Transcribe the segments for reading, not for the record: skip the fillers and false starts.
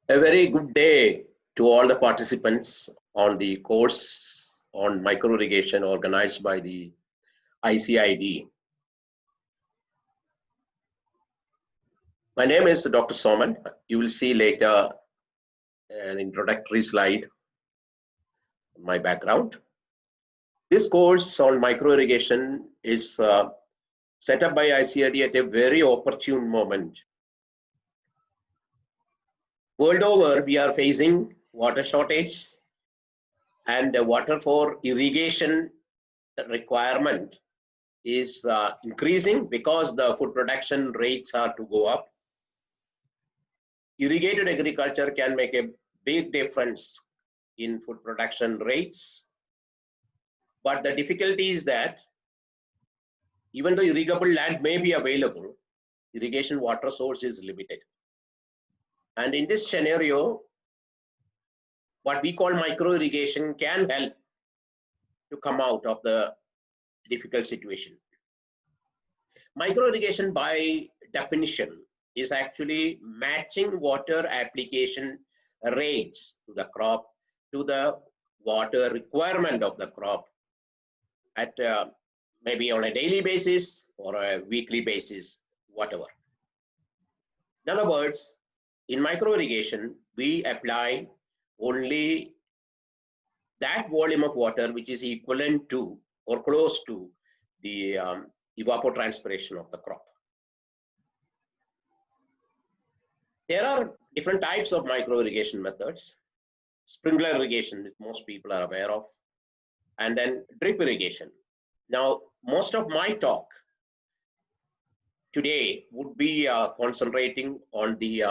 A very good day to all the participants on the course on micro irrigation organized by the ICID. My name is Dr. Soman. You will see later an introductory slide on my background. This course on micro irrigation is set up by ICID at a very opportune moment. World over, we are facing water shortage, and the water for irrigation requirement is increasing because the food production rates are to go up. Irrigated agriculture can make a big difference in food production rates. But the difficulty is that even though irrigable land may be available, irrigation water source is limited. And in this scenario, what we call micro irrigation can help to come out of the difficult situation. Micro irrigation by definition is actually matching water application rates to the crop to the water requirement of the crop at maybe on a daily basis or a weekly basis, whatever. In other words, in micro irrigation, we apply only that volume of water which is equivalent to or close to the evapotranspiration of the crop. There are different types of micro irrigation methods. Sprinkler irrigation, which most people are aware of, and then drip irrigation. Now, most of my talk today would be concentrating on the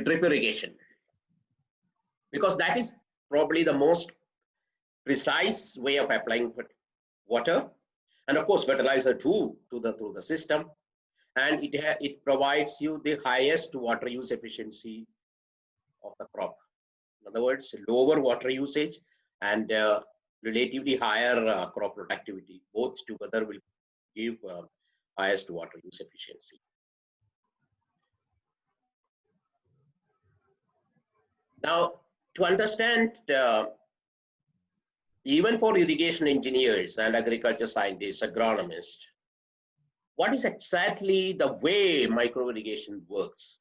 drip irrigation, because that is probably the most precise way of applying water, and of course fertilizer too through the system, and it provides you the highest water use efficiency of the crop. In other words, lower water usage and relatively higher crop productivity. Both together will give highest water use efficiency. Now, to understand, even for irrigation engineers and agriculture scientists, agronomists, what is exactly the way micro irrigation works?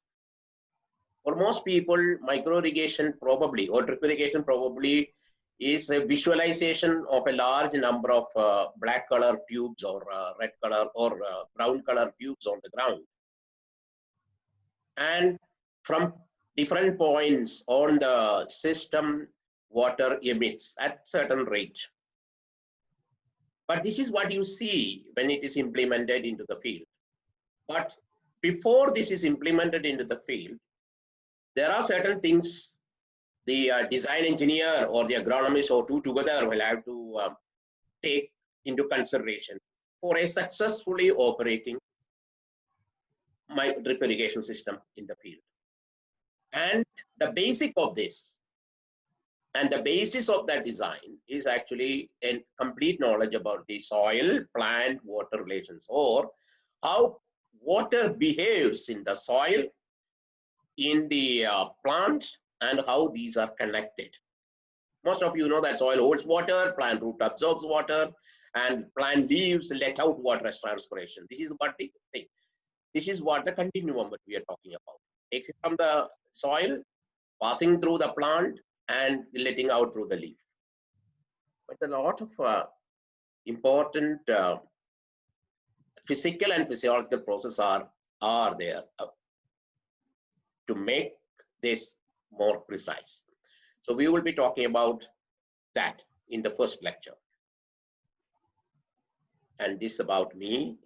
For most people, micro irrigation probably, or drip irrigation probably, is a visualization of a large number of black color tubes or red color or brown color tubes on the ground. And from different points on the system, water emits at certain rate. But this is what you see when it is implemented into the field. But before this is implemented into the field, there are certain things the design engineer or the agronomist or two together will have to take into consideration for a successfully operating drip irrigation system in the field. And the basic of this and the basis of that design is actually a complete knowledge about the soil plant water relations, or how water behaves in the soil, in the plant, and how these are connected. Most of you know that soil holds water, plant root absorbs water, and plant leaves let out water as transpiration. This is what the thing. This is what the continuum that we are talking about. Takes it from the soil, passing through the plant, and letting out through the leaf. But a lot of important physical and physiological processes are there to make this more precise. So we will be talking about that in the first lecture. And this about me,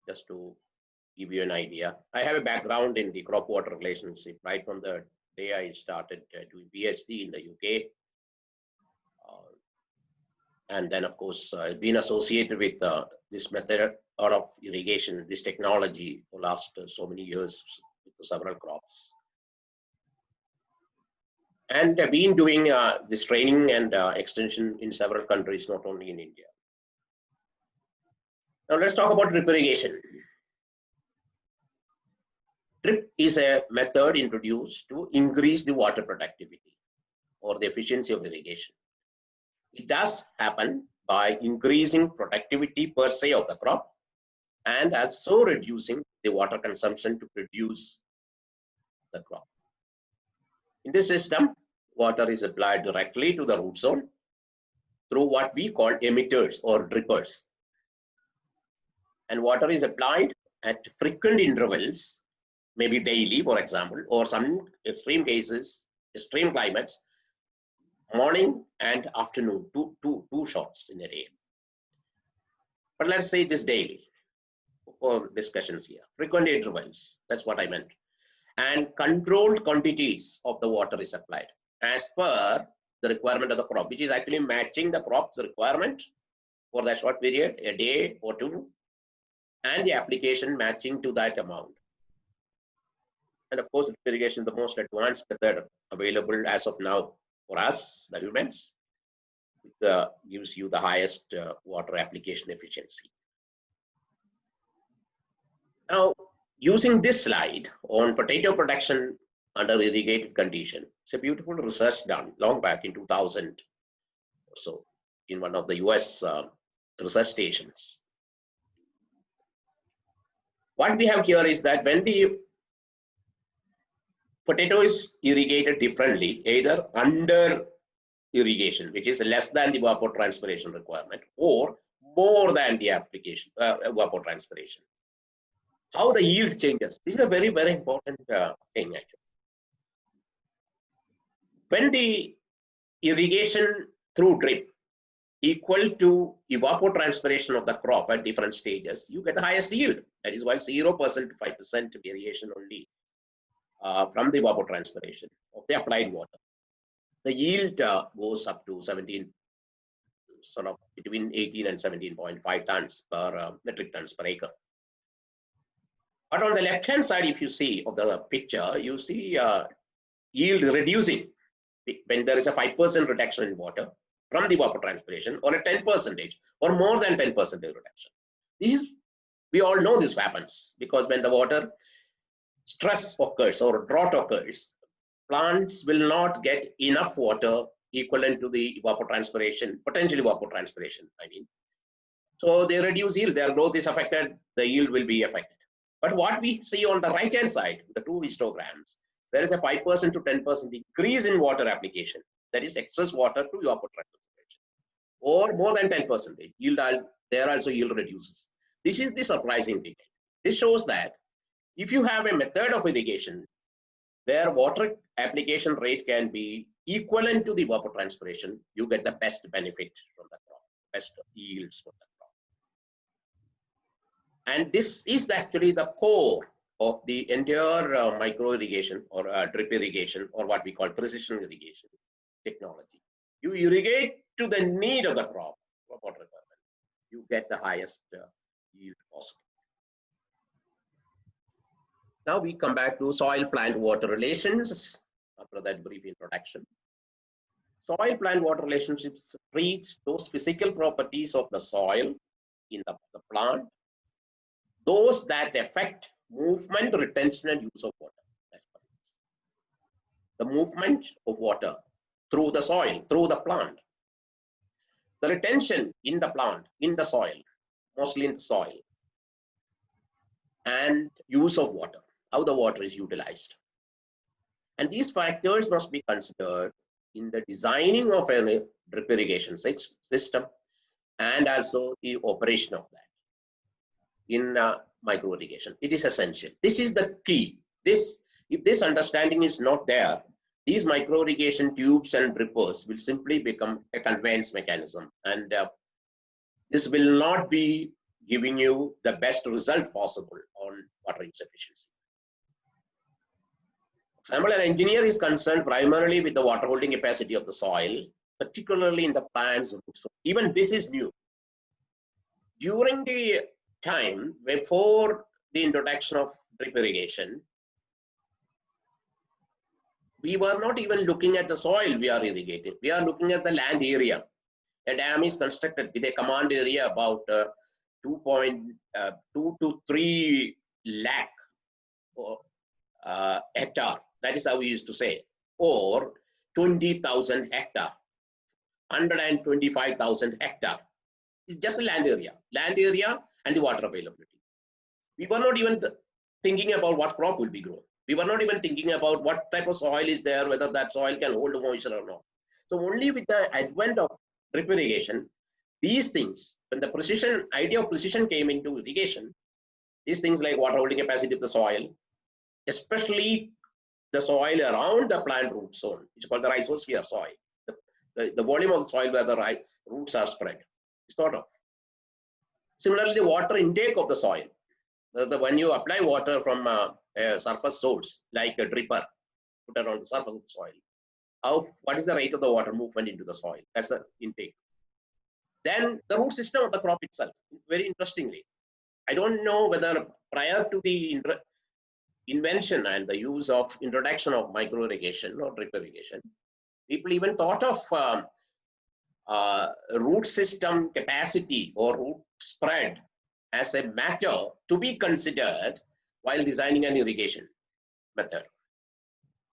just to give you an idea. I have a background in the crop water relationship right from the day I started doing PhD in the UK. And then, of course, I've been associated with this method of irrigation, this technology for the last so many years with several crops. And I've been doing this training and extension in several countries, not only in India. Now let's talk about drip irrigation. Drip is a method introduced to increase the water productivity or the efficiency of irrigation. It does happen by increasing productivity per se of the crop and also reducing the water consumption to produce the crop. In this system, water is applied directly to the root zone through what we call emitters or drippers. And water is applied at frequent intervals, maybe daily, for example, or some extreme cases, extreme climates, morning and afternoon, two shots in a day. But let's say it is daily for discussions here. Frequent intervals, that's what I meant. And controlled quantities of the water is applied as per the requirement of the crop, which is actually matching the crop's requirement for that short period, a day or two, and the application matching to that amount. And of course, irrigation is the most advanced method available as of now for us, the humans. It gives you the highest water application efficiency. Now, using this slide on potato production under irrigated condition, it's a beautiful research done long back in 2000 or so in one of the US research stations. What we have here is that when the potato is irrigated differently, either under irrigation, which is less than the evapotranspiration requirement, or more than the application evapotranspiration, how the yield changes. This is a very, very important thing actually. When the irrigation through drip equal to evapotranspiration of the crop at different stages, you get the highest yield. That is why 0% to 5% variation only from the evapotranspiration of the applied water. The yield goes up to 17, sort of between 18 and 17.5 tons per metric tons per acre. But on the left-hand side, if you see of the picture, you see yield reducing when there is a 5% reduction in water from the evapotranspiration, or a 10% or more than 10% reduction. We all know this happens because when the water stress occurs or drought occurs, plants will not get enough water equivalent to the evapotranspiration, potential evapotranspiration, I mean. So they reduce yield, their growth is affected, the yield will be affected. But what we see on the right-hand side, the two histograms, there is a 5% to 10% increase in water application, that is excess water to evapotranspiration, or more than 10%. Yield, there also yield reduces. This is the surprising thing. This shows that if you have a method of irrigation where water application rate can be equivalent to the evapotranspiration, you get the best benefit from the crop, best yields from the crop. And this is actually the core of the entire micro irrigation or drip irrigation, or what we call precision irrigation technology. You irrigate to the need of the crop, water requirement, you get the highest yield possible. Now we come back to soil-plant water relations after that brief introduction. Soil-plant water relationships treats those physical properties of the soil in the plant, those that affect movement, retention, and use of water. That's what it is. The movement of water through the soil, through the plant. The retention in the plant, in the soil, mostly in the soil, and use of water, how the water is utilized. And these factors must be considered in the designing of a drip irrigation system and also the operation of that in micro irrigation. It is essential. This is the key. If this understanding is not there, these micro irrigation tubes and drippers will simply become a conveyance mechanism, and this will not be giving you the best result possible on water use efficiency. For example, an engineer is concerned primarily with the water holding capacity of the soil, particularly in the plant's root zone. Even this is new. During the time before the introduction of drip irrigation, we were not even looking at the soil we are irrigating. We are looking at the land area. A dam is constructed with a command area about 2 to 3 lakh hectare. That is how we used to say, or 20,000 hectare, 125,000 hectare. It's just a land area and the water availability. We were not even thinking about what crop will be grown. We were not even thinking about what type of soil is there, whether that soil can hold moisture or not. So only with the advent of drip irrigation, these things, when the idea of precision came into irrigation, these things like water holding capacity of the soil, especially the soil around the plant root zone, which is called the rhizosphere soil, the volume of the soil where the roots are spread, is thought of. Similarly, the water intake of the soil. When you apply water from a surface source, like a dripper, put around the surface of the soil, what is the rate of the water movement into the soil? That's the intake. Then the root system of the crop itself, very interestingly. I don't know whether prior to the invention and the introduction of micro irrigation or drip irrigation, people even thought of root system capacity or root spread as a matter to be considered while designing an irrigation method.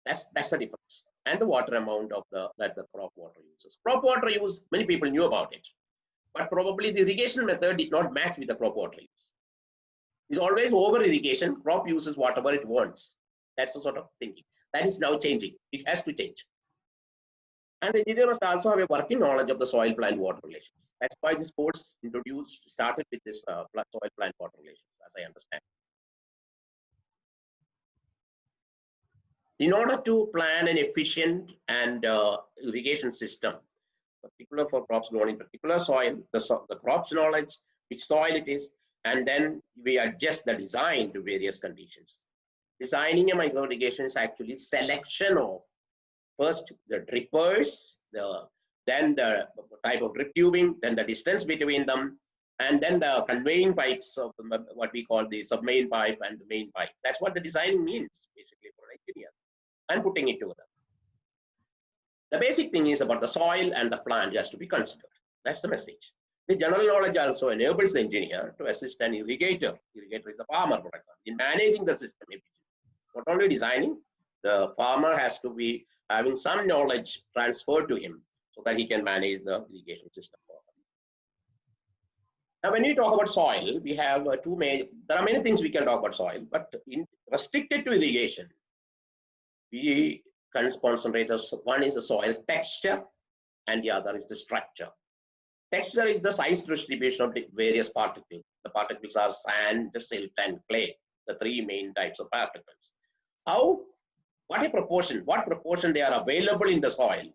That's the difference. And the water amount of that the crop water uses. Crop water use, many people knew about it, but probably the irrigation method did not match with the crop water use. It's always over irrigation. Crop uses whatever it wants. That's the sort of thinking. That is now changing. It has to change. And the engineer must also have a working knowledge of the soil plant water relations. That's why this course started with this soil plant water relations, as I understand. In order to plan an efficient and irrigation system, particular for crops grown in particular soil, the crop's knowledge, which soil it is, and then we adjust the design to various conditions. Designing a micro irrigation is actually selection of first the drippers, then the type of drip tubing, then the distance between them, and then the conveying pipes of what we call the submain pipe and the main pipe. That's what the design means basically for an engineer, and putting it together. The basic thing is about the soil and the plant has to be considered. That's the message. The general knowledge also enables the engineer to assist an irrigator. Irrigator is a farmer, for example, in managing the system efficiently. Not only designing, the farmer has to be having some knowledge transferred to him so that he can manage the irrigation system. Now, when we talk about soil, we have there are many things we can talk about soil, but restricted to irrigation, we concentrate on one is the soil texture and the other is the structure. Texture is the size distribution of the various particles. The particles are sand, silt, and clay, the three main types of particles. What proportion they are available in the soil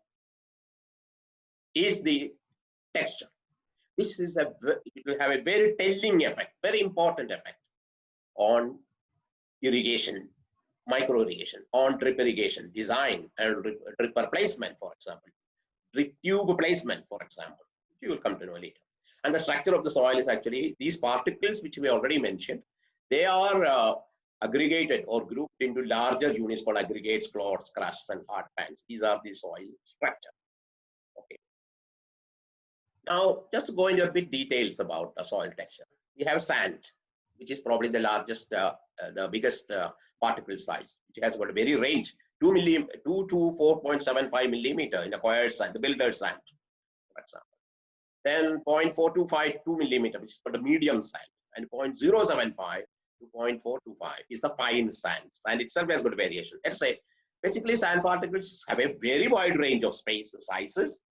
is the texture. This is it will have a very telling effect, very important effect on irrigation, micro irrigation, on drip irrigation, design and dripper placement, for example, drip tube placement, for example. You will come to know later. And the structure of the soil is actually these particles, which we already mentioned. They are aggregated or grouped into larger units called aggregates, clods, crusts, and hard pans. These are the soil structure. Okay. Now, just to go into a bit details about the soil texture, we have sand, which is probably the largest, the biggest particle size, which has got a very range, 2 to 4.75 millimeter in acquired sand, the builder's sand, for example. Then 0.425 2 millimeter, which is called the medium sand, and 0.075 to 0.425 is the fine sand. Sand itself has got variation. Let's say basically sand particles have a very wide range of sizes,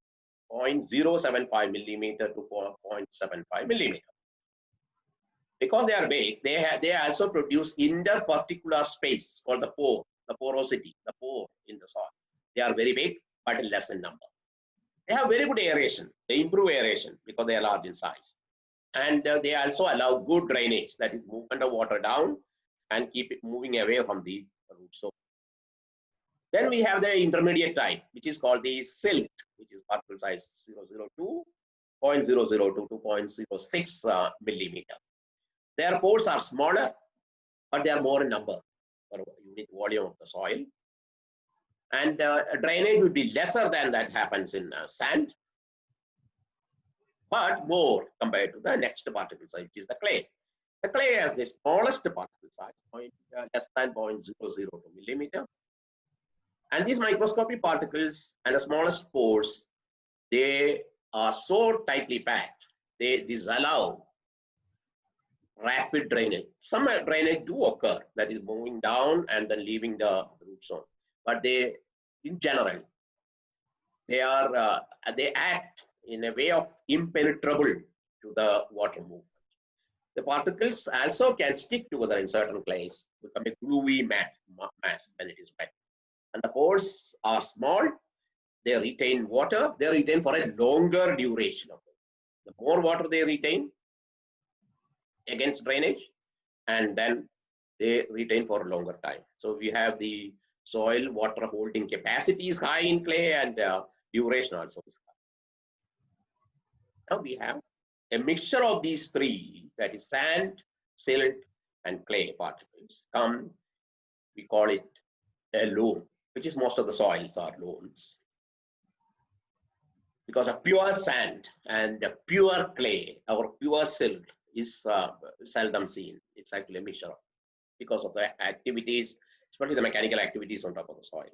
0.075 millimeter to 0.75 millimeter. Because they are big, they also produce interparticular space called the pore, the porosity, the pore in the soil. They are very big, but less in number. They have very good aeration. They improve aeration because they are large in size. And they also allow good drainage, that is movement of water down and keep it moving away from the root zone. Then we have the intermediate type, which is called the silt, which is particle size 0.002 to 0.06 millimeter. Their pores are smaller, but they are more in number per unit volume of the soil. And drainage would be lesser than that happens in sand. but more compared to the next particle size, which is the clay. The clay has the smallest particle size, less than 0.002 millimeter. And these microscopic particles and the smallest pores, they are so tightly packed. These allow rapid drainage. Some drainage do occur, that is moving down and then leaving the root zone. But they, in general, they act in a way of impenetrable to the water movement. The particles also can stick together in certain clays, become a gluey mass when it is wet. And the pores are small, they retain water, they retain for a longer duration of it. The more water they retain against drainage, and then they retain for a longer time. So we have the soil water holding capacity is high in clay, and duration also is high. Now we have a mixture of these three, that is sand, silt, and clay particles come, we call it a loam, which is most of the soils are loams. Because a pure sand and a pure clay or pure silt is seldom seen. It's actually a mixture because of the activities, especially the mechanical activities on top of the soil.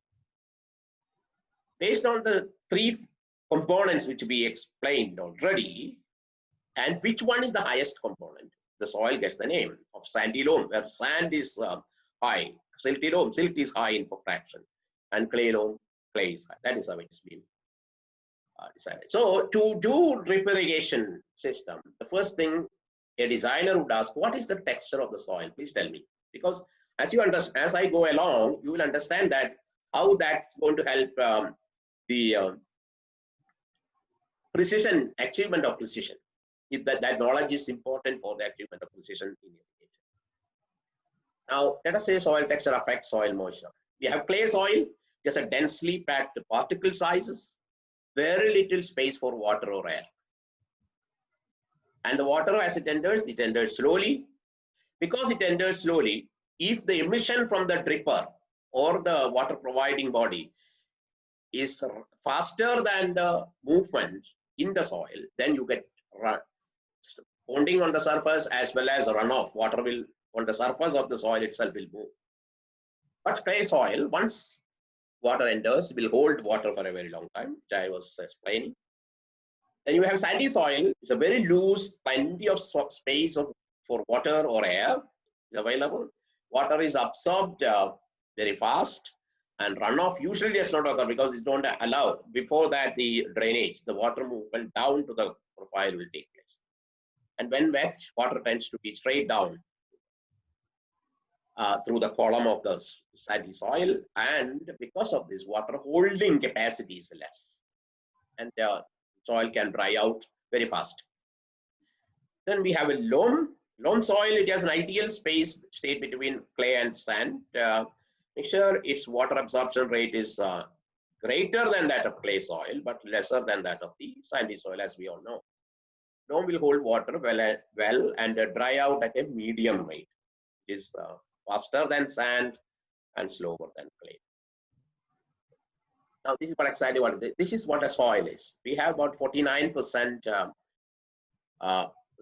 Based on the three components which we explained already, and which one is the highest component, the soil gets the name of sandy loam, where sand is high, silty loam, silt is high in fraction, and clay loam, clay is high. That is how it's been decided. So to do drip irrigation system, the first thing a designer would ask, what is the texture of the soil? Please tell me. Because as you understand, as I go along, you will understand that how that's going to help the precision, achievement of precision. If that knowledge is important for the achievement of precision in irrigation. Now, let us say soil texture affects soil moisture. We have clay soil, just a densely packed particle sizes, very little space for water or air. And the water, as it enters slowly. Because it enters slowly, if the emission from the dripper or the water providing body is faster than the movement in the soil, then you get bonding on the surface as well as runoff. Water will, on the surface of the soil itself, will move. But clay soil, once water enters, will hold water for a very long time, which I was explaining. Then you have sandy soil. It's a very loose, plenty of space for water or air is available. Water is absorbed very fast, and runoff usually does not occur because it don't allow. Before that, the drainage, the water movement down to the profile will take place. And when wet, water tends to be straight down through the column of the sandy soil, and because of this, water holding capacity is less, and soil can dry out very fast. Then we have a loam. Loam soil, it has an ideal state between clay and sand. Make sure its water absorption rate is greater than that of clay soil, but lesser than that of the sandy soil, as we all know. Loam will hold water well and dry out at a medium rate, which is faster than sand and slower than clay. Now, this is what exactly what this is what a soil is. We have about 49%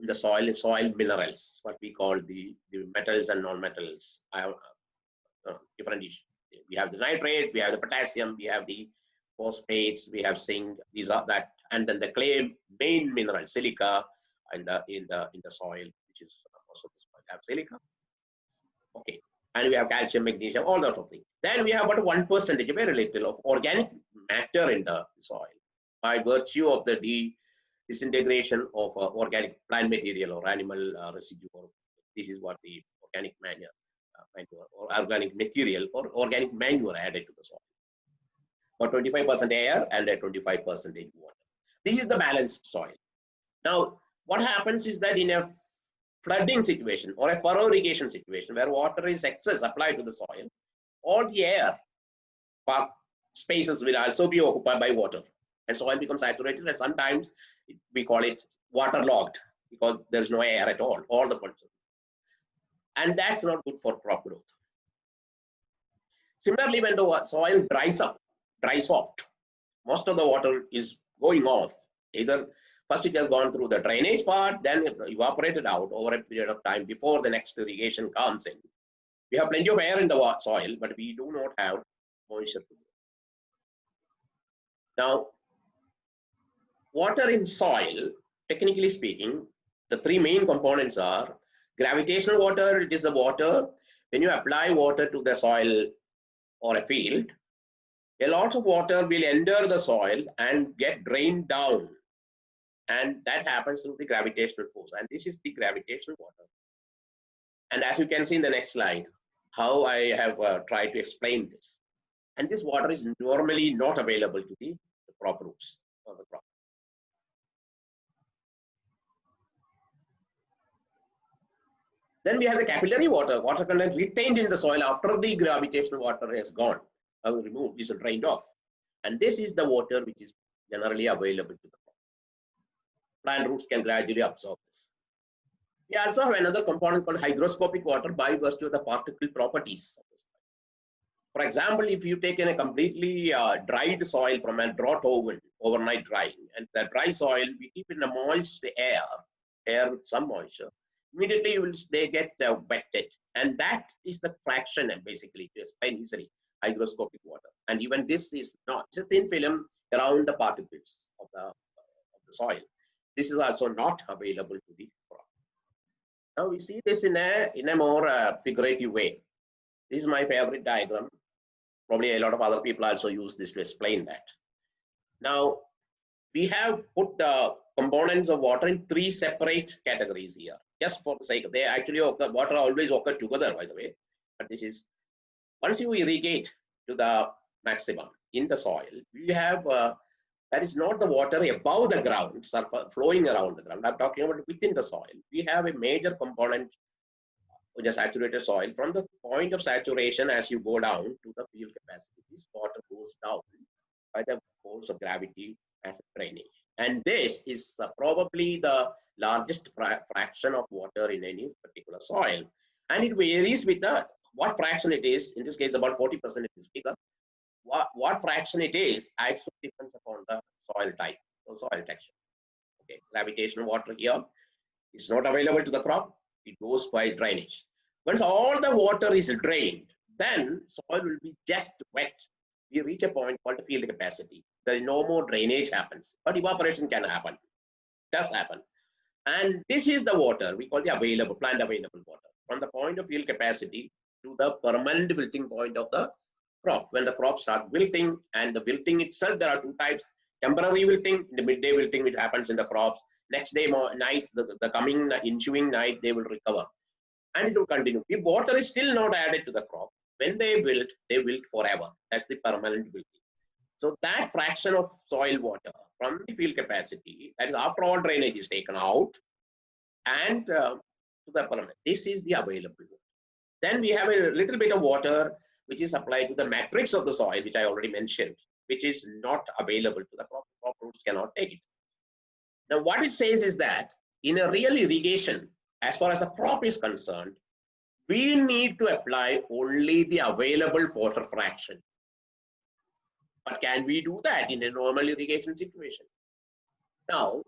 in the soil minerals, what we call the metals and non-metals. Different issues. We have the nitrates, we have the potassium, we have the phosphates, we have zinc. These are that, and then the clay main mineral silica in the soil, which is most of the soil have silica. Okay, and we have calcium, magnesium, all that sort of thing. Then we have about 1%, very little, of organic matter in the soil by virtue of the disintegration of organic plant material or animal residue. This is what the organic manure or organic material or organic manure added to the soil. Or 25% air and 25% water. This is the balanced soil. Now, what happens is that in a flooding situation or a furrow irrigation situation where water is excess applied to the soil, all the air spaces will also be occupied by water, and soil becomes saturated, and sometimes we call it waterlogged because there is no air at all the points. And that's not good for crop growth. Similarly, when the soil dries off, most of the water is going off, Either first it has gone through the drainage part, then it evaporated out over a period of time before the next irrigation comes in. We have plenty of air in the soil, but we do not have moisture. Now, water in soil, technically speaking, the three main components are gravitational water. It is the water, when you apply water to the soil or a field, a lot of water will enter the soil and get drained down. And that happens through the gravitational force. And this is the gravitational water. And as you can see in the next slide, how I have tried to explain this. And this water is normally not available to the crop roots or the crop. Then we have the capillary water, water content retained in the soil after the gravitational water has gone, removed, is drained off. And this is the water which is generally available to the crop. Plant roots can gradually absorb this. We also have another component called hygroscopic water by virtue of the particle properties. For example, if you take in a completely dried soil from a drought oven, overnight drying, and the dry soil, we keep in a moist air with some moisture, immediately they get wetted. And that is the fraction, basically, to explain easily, hygroscopic water. And even this is not, it's a thin film around the particles of the soil. This is also not available to the crop. Now we see this in a more figurative way. This is my favorite diagram. Probably a lot of other people also use this to explain that. Now, we have put the components of water in three separate categories here, just for the sake of, they actually occur, water always occur together, by the way. But this is, once you irrigate to the maximum in the soil, we have, that is not the water above the ground, flowing around the ground. I'm talking about within the soil. We have a major component in a saturated soil. From the point of saturation, as you go down to the field capacity, this water goes down by the force of gravity as a drainage. And this is probably the largest fraction of water in any particular soil. And it varies with what fraction it is. In this case, about 40% it is bigger. What fraction it is actually depends upon the soil type or soil texture. Okay, gravitational water here is not available to the crop. It goes by drainage. Once all the water is drained, then soil will be just wet. We reach a point called the field capacity. There is no more drainage happens, but evaporation can happen, does happen. And this is the water we call the available, plant available water, from the point of field capacity to the permanent wilting point of the crop. When the crop starts wilting, and the wilting itself, there are two types: temporary wilting, the midday wilting, which happens in the crops. Next day, night, the coming ensuing night, they will recover. And it will continue. If water is still not added to the crop, when they wilt forever. That's the permanent wilting. So that fraction of soil water from the field capacity, that is after all drainage is taken out, and to the permanent, this is the available water. Then we have a little bit of water which is applied to the matrix of the soil, which I already mentioned, which is not available to the crop. Crop roots cannot take it. Now what it says is that in a real irrigation, as far as the crop is concerned, we need to apply only the available water fraction. But can we do that in a normal irrigation situation? Now,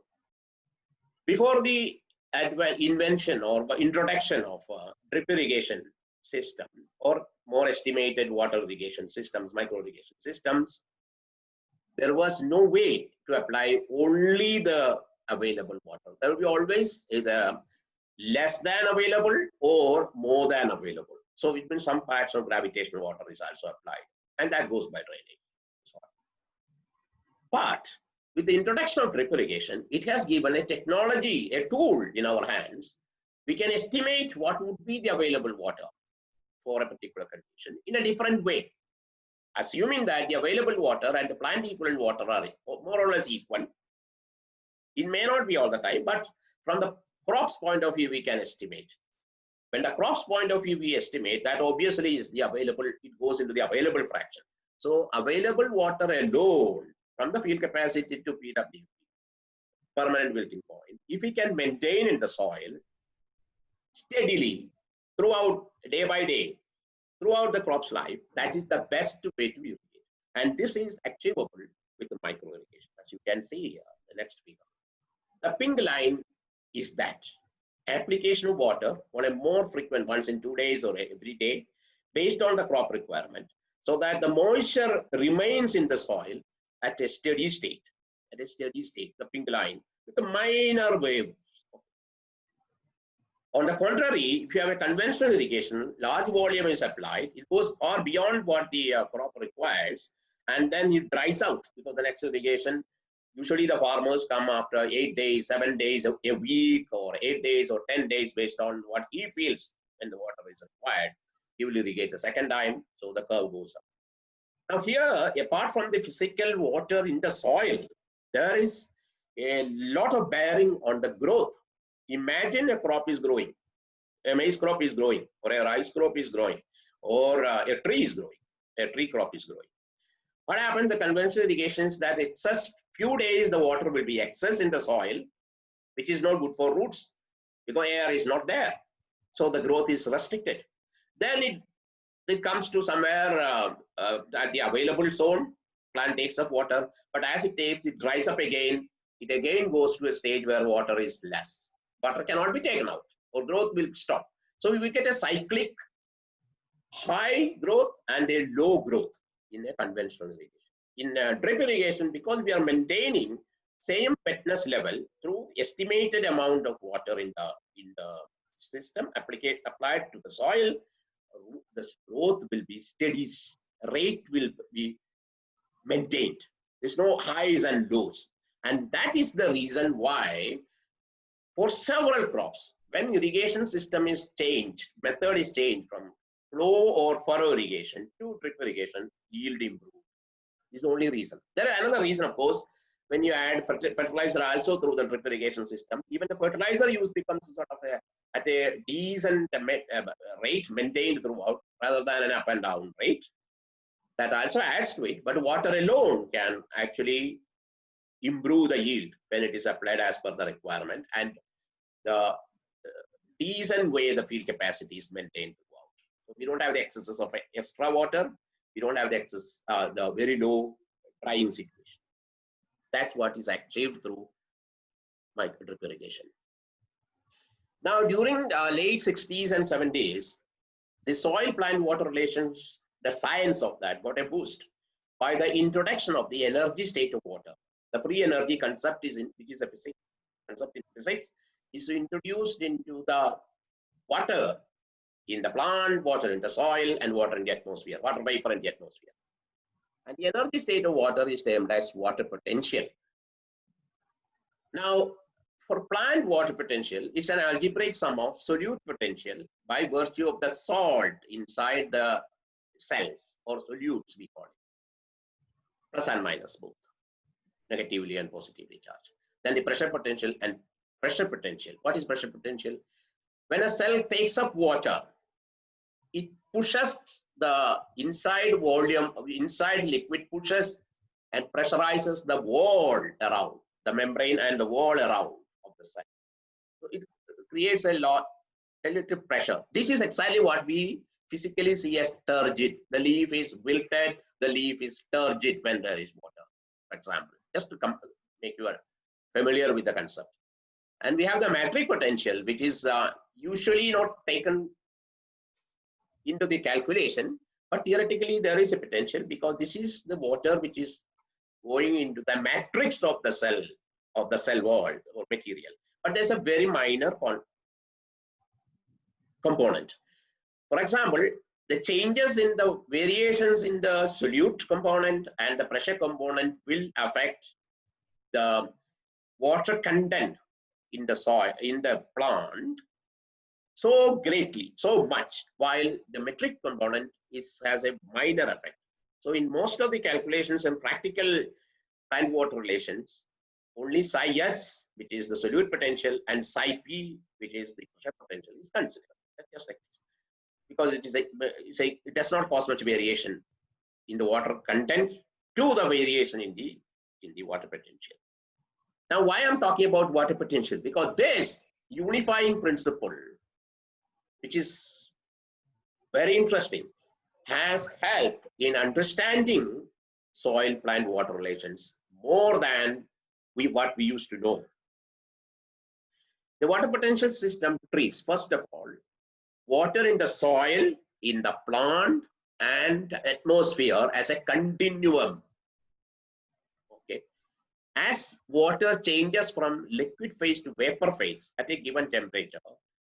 before the invention or introduction of drip irrigation system, or more estimated water irrigation systems, micro irrigation systems, there was no way to apply only the available water. There will be always either less than available or more than available. So it means some parts of gravitational water is also applied, and that goes by drainage. But with the introduction of drip irrigation, it has given a technology, a tool in our hands. We can estimate what would be the available water for a particular condition in a different way, assuming that the available water and the plant equivalent water are more or less equal. It may not be all the time, but from the crop's point of view, we can estimate. When the crop's point of view, we estimate that obviously is the available, it goes into the available fraction. So available water alone from the field capacity to PWP, permanent wilting point, if we can maintain in the soil steadily throughout, day by day, throughout the crop's life, that is the best way to irrigate. And this is achievable with the micro irrigation, as you can see here, the next figure. The pink line is that application of water on a more frequent, once in 2 days or every day, based on the crop requirement, so that the moisture remains in the soil at a steady state. At a steady state, the pink line with a minor wave. On the contrary, if you have a conventional irrigation, large volume is applied, it goes far beyond what the crop requires, and then it dries out, because the next irrigation, usually the farmers come after 8 days, 7 days, a week, or 8 days or 10 days, based on what he feels when the water is required. He will irrigate the second time, so the curve goes up. Now here, apart from the physical water in the soil, there is a lot of bearing on the growth. Imagine a crop is growing, a maize crop is growing, or a rice crop is growing, or a tree is growing, a tree crop is growing. What happens? The conventional irrigation is that it's just few days the water will be excess in the soil, which is not good for roots, because air is not there. So the growth is restricted. Then it comes to somewhere at the available zone, plant takes up water, but as it dries up again, it again goes to a stage where water is less. Water cannot be taken out, or growth will stop. So we get a cyclic high growth and a low growth in a conventional irrigation. In drip irrigation, because we are maintaining same wetness level through estimated amount of water in the system applied to the soil, the growth will be steady, rate will be maintained. There's no highs and lows. And that is the reason why for several crops, when irrigation system is changed, method is changed from flow or furrow irrigation to drip irrigation, yield improve. This is the only reason. There is another reason, of course, when you add fertilizer also through the drip irrigation system, even the fertilizer use becomes sort of at a decent rate maintained throughout, rather than an up and down rate. That also adds to it, but water alone can actually improve the yield when it is applied as per the requirement, and the decent way the field capacity is maintained throughout. So we don't have the excesses of extra water, we don't have the excess, the very low drying situation. That's what is achieved through micro drip irrigation. Now, during the late 60s and 70s, the soil plant water relations, the science of that got a boost by the introduction of the energy state of water. The free energy concept which is a physics concept in physics, is introduced into the water in the plant, water in the soil, and water in the atmosphere, water vapor in the atmosphere. And the energy state of water is termed as water potential. Now, for plant water potential, it's an algebraic sum of solute potential by virtue of the salt inside the cells, or solutes we call it, plus and minus both, negatively and positively charged. Then the pressure potential and pressure potential. What is pressure potential? When a cell takes up water, it pushes the inside volume, inside liquid pushes and pressurizes the wall around, the membrane and the wall around of the cell. So it creates a little pressure. This is exactly what we physically see as turgid. The leaf is wilted, the leaf is turgid when there is water, for example, just to make you familiar with the concept. And we have the metric potential, which is usually not taken into the calculation, but theoretically there is a potential, because this is the water which is going into the matrix of the cell wall or material. But there's a very minor component. For example, the changes in the variations in the solute component and the pressure component will affect the water content in the soil, in the plant, so greatly, so much, while the metric component has a minor effect. So in most of the calculations and practical plant water relations, only psi S, which is the solute potential, and psi P, which is the pressure potential, is considered. That's just like this. Because it does not cause much variation in the water content to the variation in the water potential. Now, why I'm talking about water potential? Because this unifying principle, which is very interesting, has helped in understanding soil plant water relations more than what we used to know. The water potential system treats, first of all, water in the soil, in the plant, and atmosphere as a continuum. Okay. As water changes from liquid phase to vapor phase at a given temperature,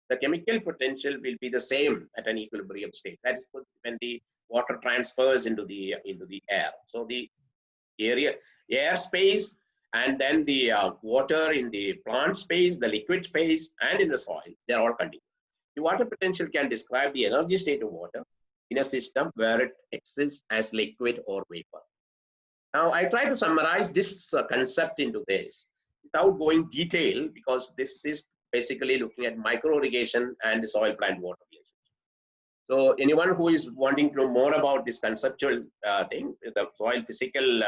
the chemical potential will be the same at an equilibrium state. That is when the water transfers into the air. So the air space, and then the water in the plant space, the liquid phase, and in the soil, they're all continuous. The water potential can describe the energy state of water in a system where it exists as liquid or vapor. Now, I try to summarize this concept into this without going detail, because this is basically looking at micro irrigation and the soil plant water relationship. So anyone who is wanting to know more about this conceptual thing, the soil physical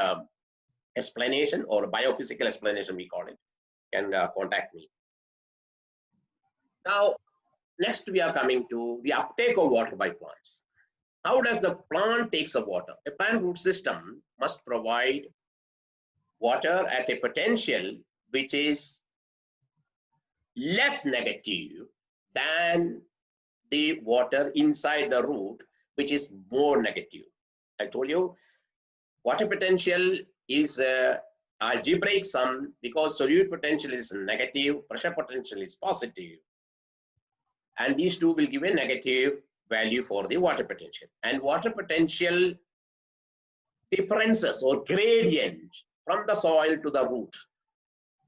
explanation or biophysical explanation, we call it, can contact me. Now, next we are coming to the uptake of water by plants. How does the plant takes of water? A plant root system must provide water at a potential which is less negative than the water inside the root, which is more negative. I told you water potential is algebraic sum, because solute potential is negative, pressure potential is positive, and these two will give a negative value for the water potential. And water potential differences or gradient from the soil to the root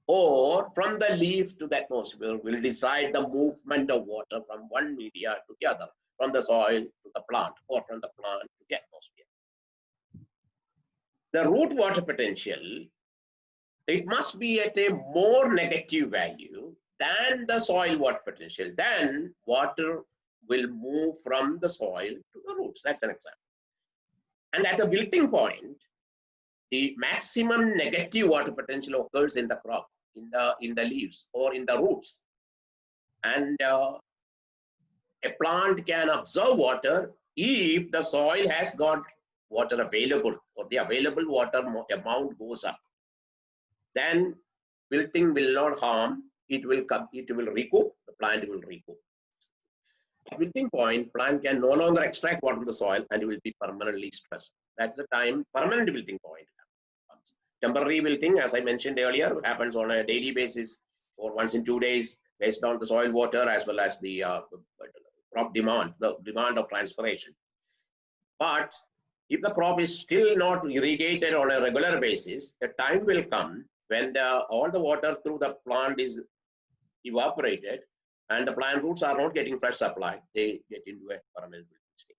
or from the leaf to the atmosphere will decide the movement of water from one media to the other, from the soil to the plant or from the plant to the atmosphere. The root water potential, it must be at a more negative value than the soil water potential. Then water will move from the soil to the roots. That's an example. And at the wilting point, the maximum negative water potential occurs in the crop, in the leaves or in the roots. And a plant can absorb water if the soil has got water available, or the available water amount goes up. Then wilting will not harm, it will recoup, the plant will recoup. At wilting point, plant can no longer extract water from the soil and it will be permanently stressed. That's the time permanent wilting point comes. Temporary wilting, as I mentioned earlier, happens on a daily basis or once in 2 days based on the soil water as well as the crop demand, the demand of transpiration. But if the crop is still not irrigated on a regular basis, the time will come when all the water through the plant is evaporated and the plant roots are not getting fresh supply. They get into a permanent wilting stage.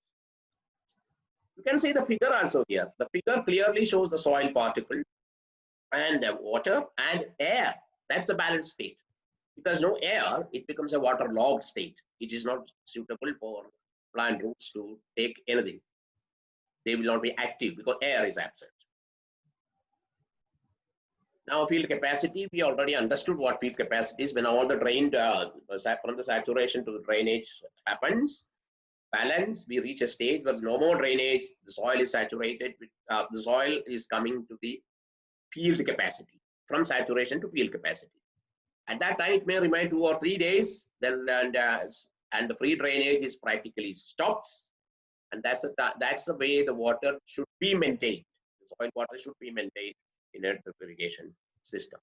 You can see the figure also here. The figure clearly shows the soil particle and the water and air. That's the balanced state. If there's no air, it becomes a waterlogged state. It is not suitable for plant roots to take anything. They will not be active because air is absent. Now, field capacity, we already understood what field capacity is. When all the drained from the saturation to the drainage happens, balance, we reach a stage where no more drainage, the soil is saturated, the soil is coming to the field capacity, from saturation to field capacity. At that time, it may remain 2 or 3 days, then and the free drainage is practically stops. And that's the way the water should be maintained. The soil water should be maintained in a drip irrigation system.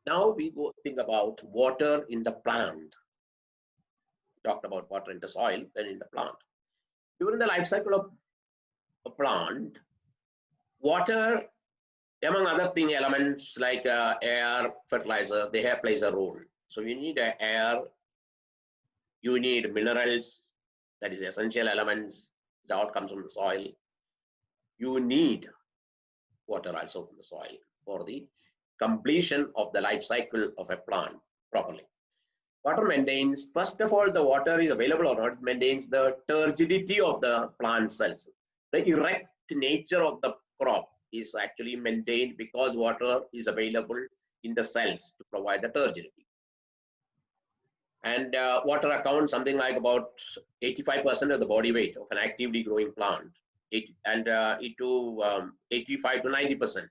Now we go think about water in the plant. We talked about water in the soil, then in the plant. During the life cycle of a plant, water, among other elements like air, fertilizer, they plays a role. So you need air, you need minerals, that is essential elements, that all comes from the soil. You need water also from the soil for the completion of the life cycle of a plant properly. Water maintains, first of all, the water is available or not, maintains the turgidity of the plant cells. The erect nature of the crop is actually maintained because water is available in the cells to provide the turgidity. And water accounts something like about 85% of the body weight of an actively growing plant, 85 to 90%.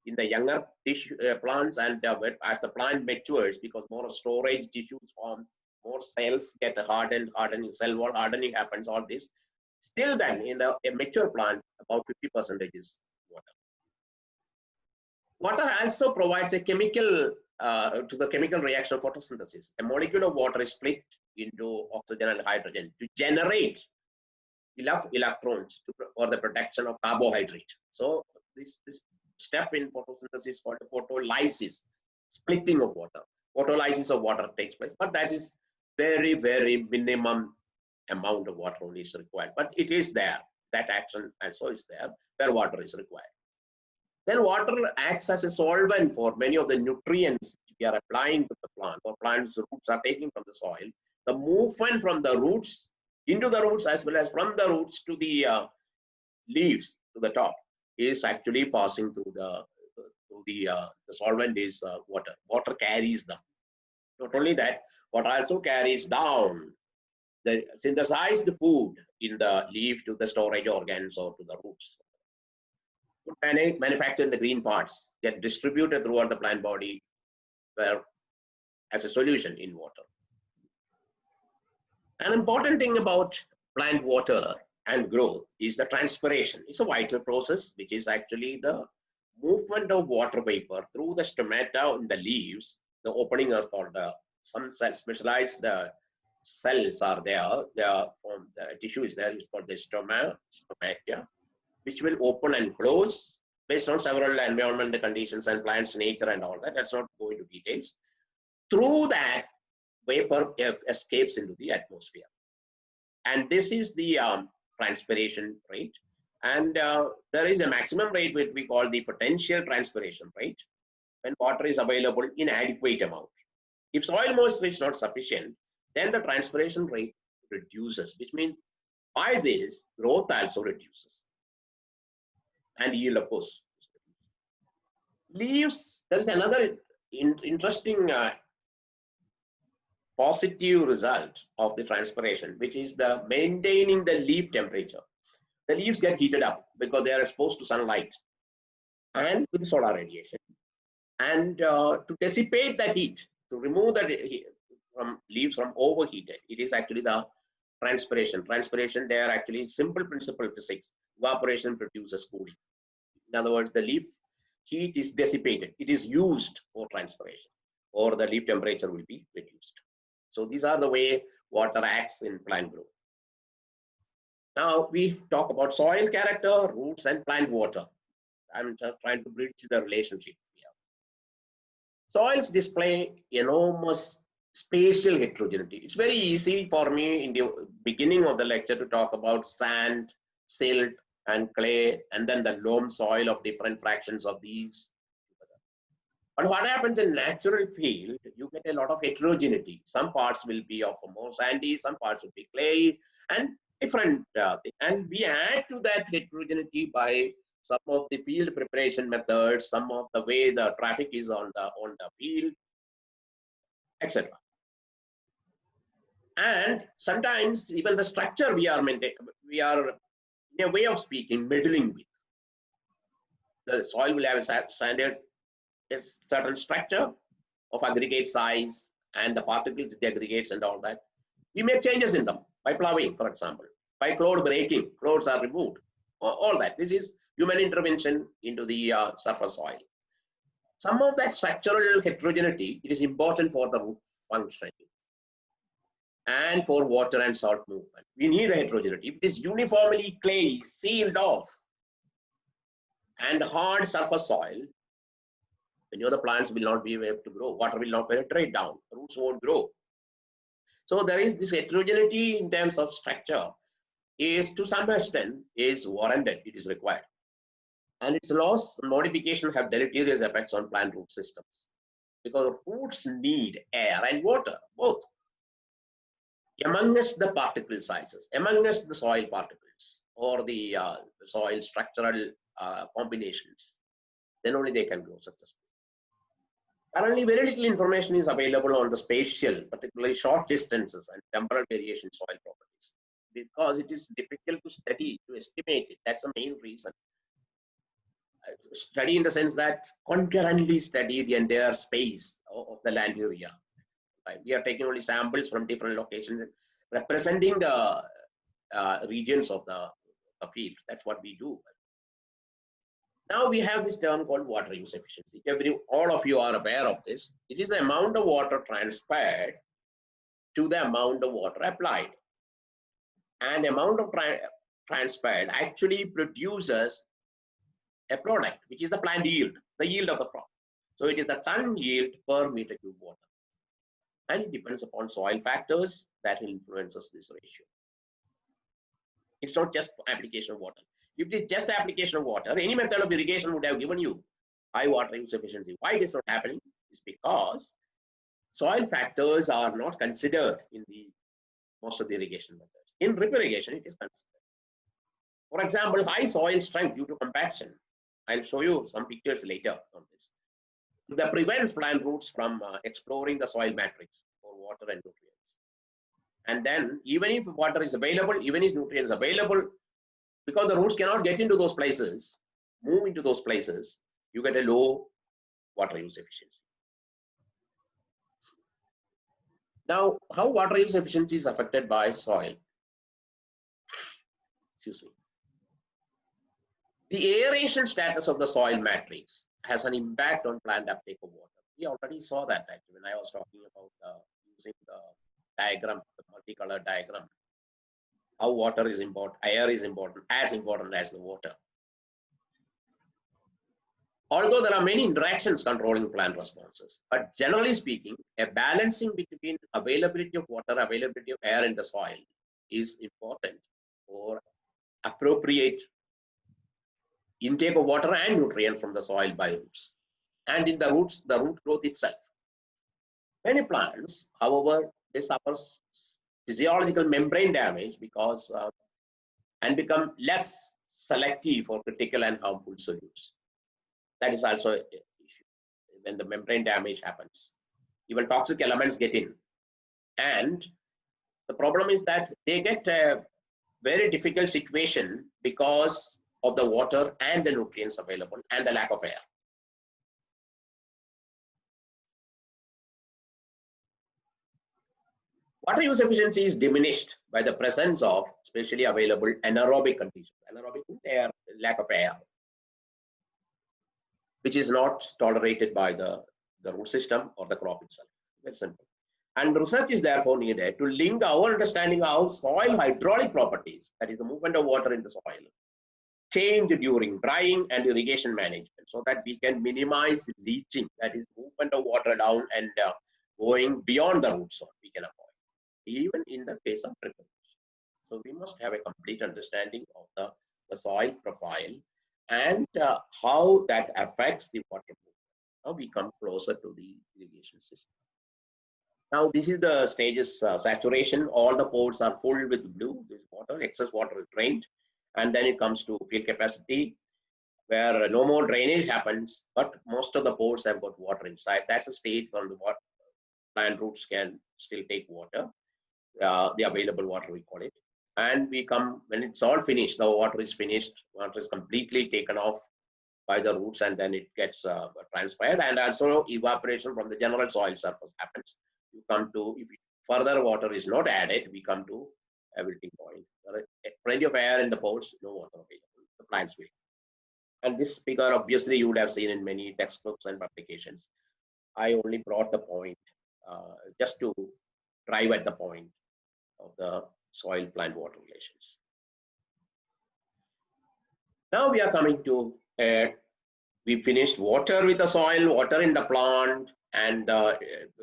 in the younger tissue, plants, and as the plant matures, because more storage tissues form, more cells get hardened, cell wall hardening happens, all this. Still then, in a mature plant, about 50% is water. Water also provides a chemical, to the chemical reaction of photosynthesis. A molecule of water is split into oxygen and hydrogen to generate enough electrons for the production of carbohydrate. So this step in photosynthesis is called photolysis, splitting of water. Photolysis of water takes place, but that is very, very minimum amount of water only is required. But it is there, that action also is there where water is required. Then water acts as a solvent for many of the nutrients we are applying to the plant, or plant's roots are taking from the soil. The movement from the roots into the roots, as well as from the roots to the leaves, to the top, is actually passing through the solvent is water. Water carries them. Not only that, water also carries down the synthesized food in the leaf to the storage organs or to the roots. Food manufactured in the green parts get distributed throughout the plant body where, as a solution in water. An important thing about plant water and growth is the transpiration. It's a vital process, which is actually the movement of water vapor through the stomata in the leaves. The opening are called some specialized cells are there. The tissue is there. It's called the stomata, which will open and close based on several environmental conditions and plant's nature and all that. Let's not go into details. Through that, vapor escapes into the atmosphere. And this is the transpiration rate. And there is a maximum rate which we call the potential transpiration rate when water is available in adequate amount. If soil moisture is not sufficient, then the transpiration rate reduces, which means by this, growth also reduces. And yield, of course. Leaves, there is another interesting positive result of the transpiration, which is the maintaining the leaf temperature. The leaves get heated up because they are exposed to sunlight and with solar radiation. And to dissipate the heat, to remove the heat from leaves from overheated, it is actually the transpiration. Transpiration, they are actually simple principle physics. Evaporation produces cooling. In other words, the leaf heat is dissipated. It is used for transpiration, or the leaf temperature will be reduced. So these are the way water acts in plant growth. Now we talk about soil character, roots, and plant water. I'm just trying to bridge the relationship here. Soils display enormous spatial heterogeneity. It's very easy for me in the beginning of the lecture to talk about sand, silt, and clay, and then the loam soil of different fractions of these. But what happens in natural field, you get a lot of heterogeneity. Some parts will be of more sandy, some parts will be clay, and different. And we add to that heterogeneity by some of the field preparation methods, some of the way the traffic is on the field, etc. And sometimes even the structure we are maintaining, we are in a way of speaking meddling with. The soil will have a certain structure of aggregate size and the particles, the aggregates and all that. We make changes in them by plowing, for example, by clod breaking, clods are removed, all that. This is human intervention into the surface soil. Some of that structural heterogeneity, it is important for the root function and for water and salt movement. We need a heterogeneity. If it is uniformly clay, sealed off, and hard surface soil, then the plants will not be able to grow. Water will not penetrate down. Roots won't grow. So there is this heterogeneity in terms of structure is to some extent is warranted. It is required. And its loss and modification have deleterious effects on plant root systems because roots need air and water, both. Amongst the particle sizes, amongst the soil particles or the soil structural combinations, then only they can grow successfully. Currently, very little information is available on the spatial, particularly short distances and temporal variation in soil properties, because it is difficult to study, to estimate it. That's the main reason. study in the sense that concurrently study the entire space of the land area. Right? We are taking only samples from different locations representing the regions of the field. That's what we do. Now we have this term called water use efficiency. All of you are aware of this. It is the amount of water transferred to the amount of water applied. And amount of transferred actually produces a product, which is the plant yield, the yield of the crop. So it is the ton yield per meter cube water. And it depends upon soil factors that influences this ratio. It's not just application of water. If it is just application of water, any method of irrigation would have given you high water use efficiency. Why it is not happening? It's because soil factors are not considered in most of the irrigation methods. In drip irrigation, it is considered. For example, high soil strength due to compaction. I'll show you some pictures later on this. That prevents plant roots from exploring the soil matrix for water and nutrients. And then, even if water is available, even if nutrients available, because the roots cannot get into those places, move into those places, you get a low water use efficiency. Now, how water use efficiency is affected by soil? Excuse me. The aeration status of the soil matrix has an impact on plant uptake of water. We already saw that actually when I was talking about using the diagram, the multicolored diagram. How water is important, air is important as the water. Although there are many interactions controlling plant responses, but generally speaking, a balancing between availability of water, availability of air in the soil is important for appropriate intake of water and nutrient from the soil by roots. And in the roots, the root growth itself. Many plants, however, they suffer physiological membrane damage because and become less selective for critical and harmful solutes. That is also an issue when the membrane damage happens. Even toxic elements get in. And the problem is that they get a very difficult situation because of the water and the nutrients available and the lack of air. Water use efficiency is diminished by the presence of especially available anaerobic conditions. Anaerobic air, lack of air, which is not tolerated by the root system or the crop itself. Very simple. And research is therefore needed to link our understanding of soil hydraulic properties, that is the movement of water in the soil, change during drying and irrigation management, so that we can minimize leaching, that is movement of water down and going beyond the root zone, we can avoid, even in the case of drip irrigation. So we must have a complete understanding of the soil profile and how that affects the water movement. Now we come closer to the irrigation system. Now this is the stages saturation. All the pores are full with blue. This water, excess water is drained. And then it comes to field capacity, where no more drainage happens, but most of the pores have got water inside. That's a stage from the water. Plant roots can still take water, the available water we call it. And we come, when it's all finished, the water is finished, water is completely taken off by the roots, and then it gets transferred, and also evaporation from the general soil surface happens. You come to, if further water is not added, we come to a wilting point. There is plenty of air in the pores, no water available. The plants will. And this figure, obviously, you would have seen in many textbooks and publications. I only brought the point just to drive at the point of the soil-plant water relations. Now we are coming to, we finished water with the soil, water in the plant, and the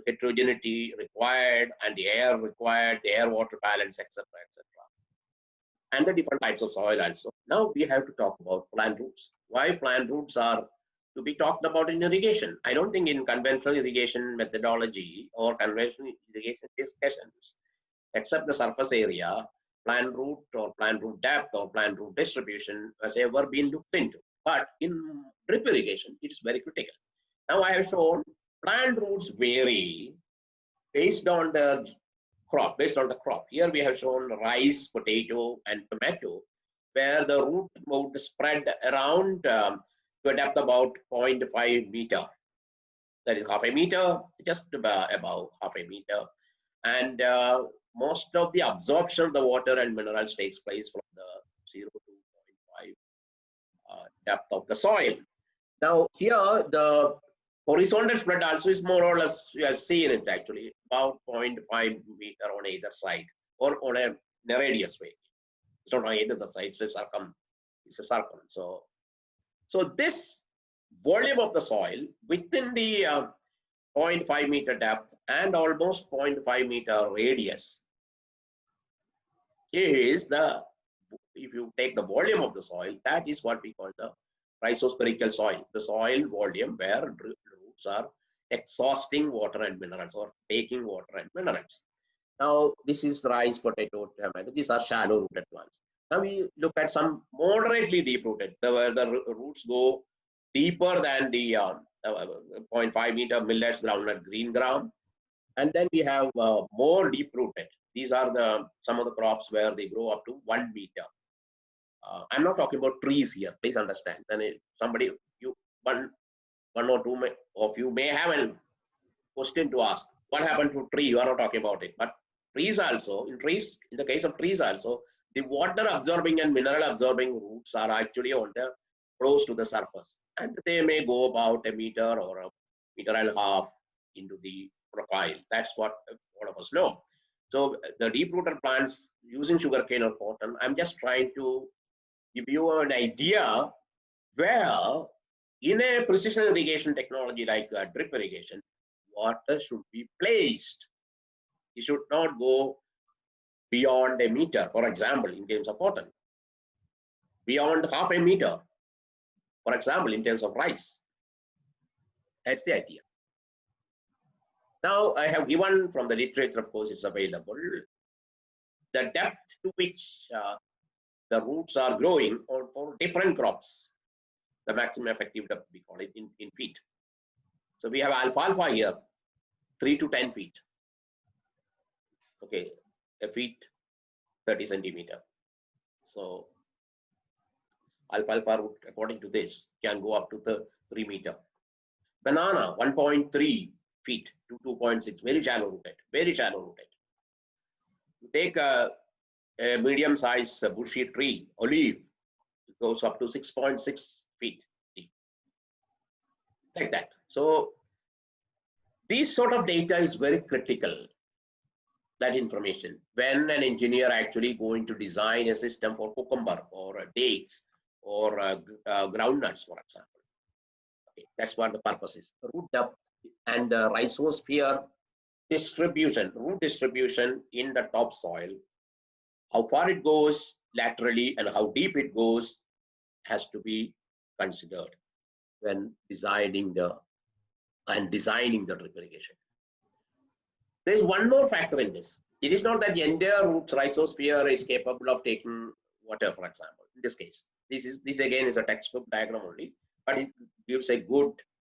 heterogeneity required, and the air required, the air-water balance, etc., etc., and the different types of soil also. Now we have to talk about plant roots. Why plant roots are to be talked about in irrigation? I don't think in conventional irrigation methodology or conventional irrigation discussions, except the surface area, plant root or plant root depth or plant root distribution has ever been looked into. But in drip irrigation, it's very critical. Now I have shown plant roots vary based on the crop, Here we have shown rice, potato, and tomato, where the root would spread around to a depth about 0.5 meter. That is half a meter, just above half a meter. And most of the absorption of the water and minerals takes place from the 0 to 0.5 depth of the soil. Now here the horizontal spread also is more or less, you have seen it actually, about 0.5 meter on either side or on a radius way. It's not on either the side, it's a circle. So this volume of the soil within the 0.5 meter depth and almost 0.5 meter radius is the, if you take the volume of the soil, that is what we call the rhizospherical soil, the soil volume where roots are exhausting water and minerals or taking water and minerals. Now this is rice, potato, tomato. These are shallow rooted plants. Now we look at some moderately deep rooted, where the roots go deeper than the 0.5 meter millets, groundnut, green gram. And then we have more deep rooted. These are some of the crops where they grow up to 1 meter. I'm not talking about trees here, please understand. Then somebody, one or two of you may have a question to ask. What happened to tree? You are not talking about it. But trees also, in the case of trees also, the water absorbing and mineral absorbing roots are actually on the close to the surface. And they may go about a meter or a meter and a half into the profile. That's what all of us know. So the deep rooted plants using sugarcane or cotton, I'm just trying to give you an idea where in a precision irrigation technology like drip irrigation, water should be placed. It should not go beyond a meter, for example, in terms of cotton, beyond half a meter, for example, in terms of rice. That's the idea. Now, I have given from the literature, of course, it's available, the depth to which the roots are growing or for different crops, the maximum effective depth, we call it in feet. So we have alfalfa here, 3 to 10 feet. Okay, a feet, 30 centimeter. So alfalfa root, according to this, can go up to 3 meter. Banana, 1.3 feet to 2.6, very shallow rooted, very shallow rooted. You take a medium-sized bushy tree, olive, it goes up to 6.6 feet deep, like that. So this sort of data is very critical, that information, when an engineer actually going to design a system for cucumber or dates or groundnuts, for example. Okay, that's what the purpose is. Root depth and rhizosphere distribution, root distribution in the topsoil, how far it goes laterally and how deep it goes has to be considered when designing the drip irrigation. There is one more factor in this. It is not that the entire root rhizosphere is capable of taking water, for example. In this case, this again is a textbook diagram only, but it gives a good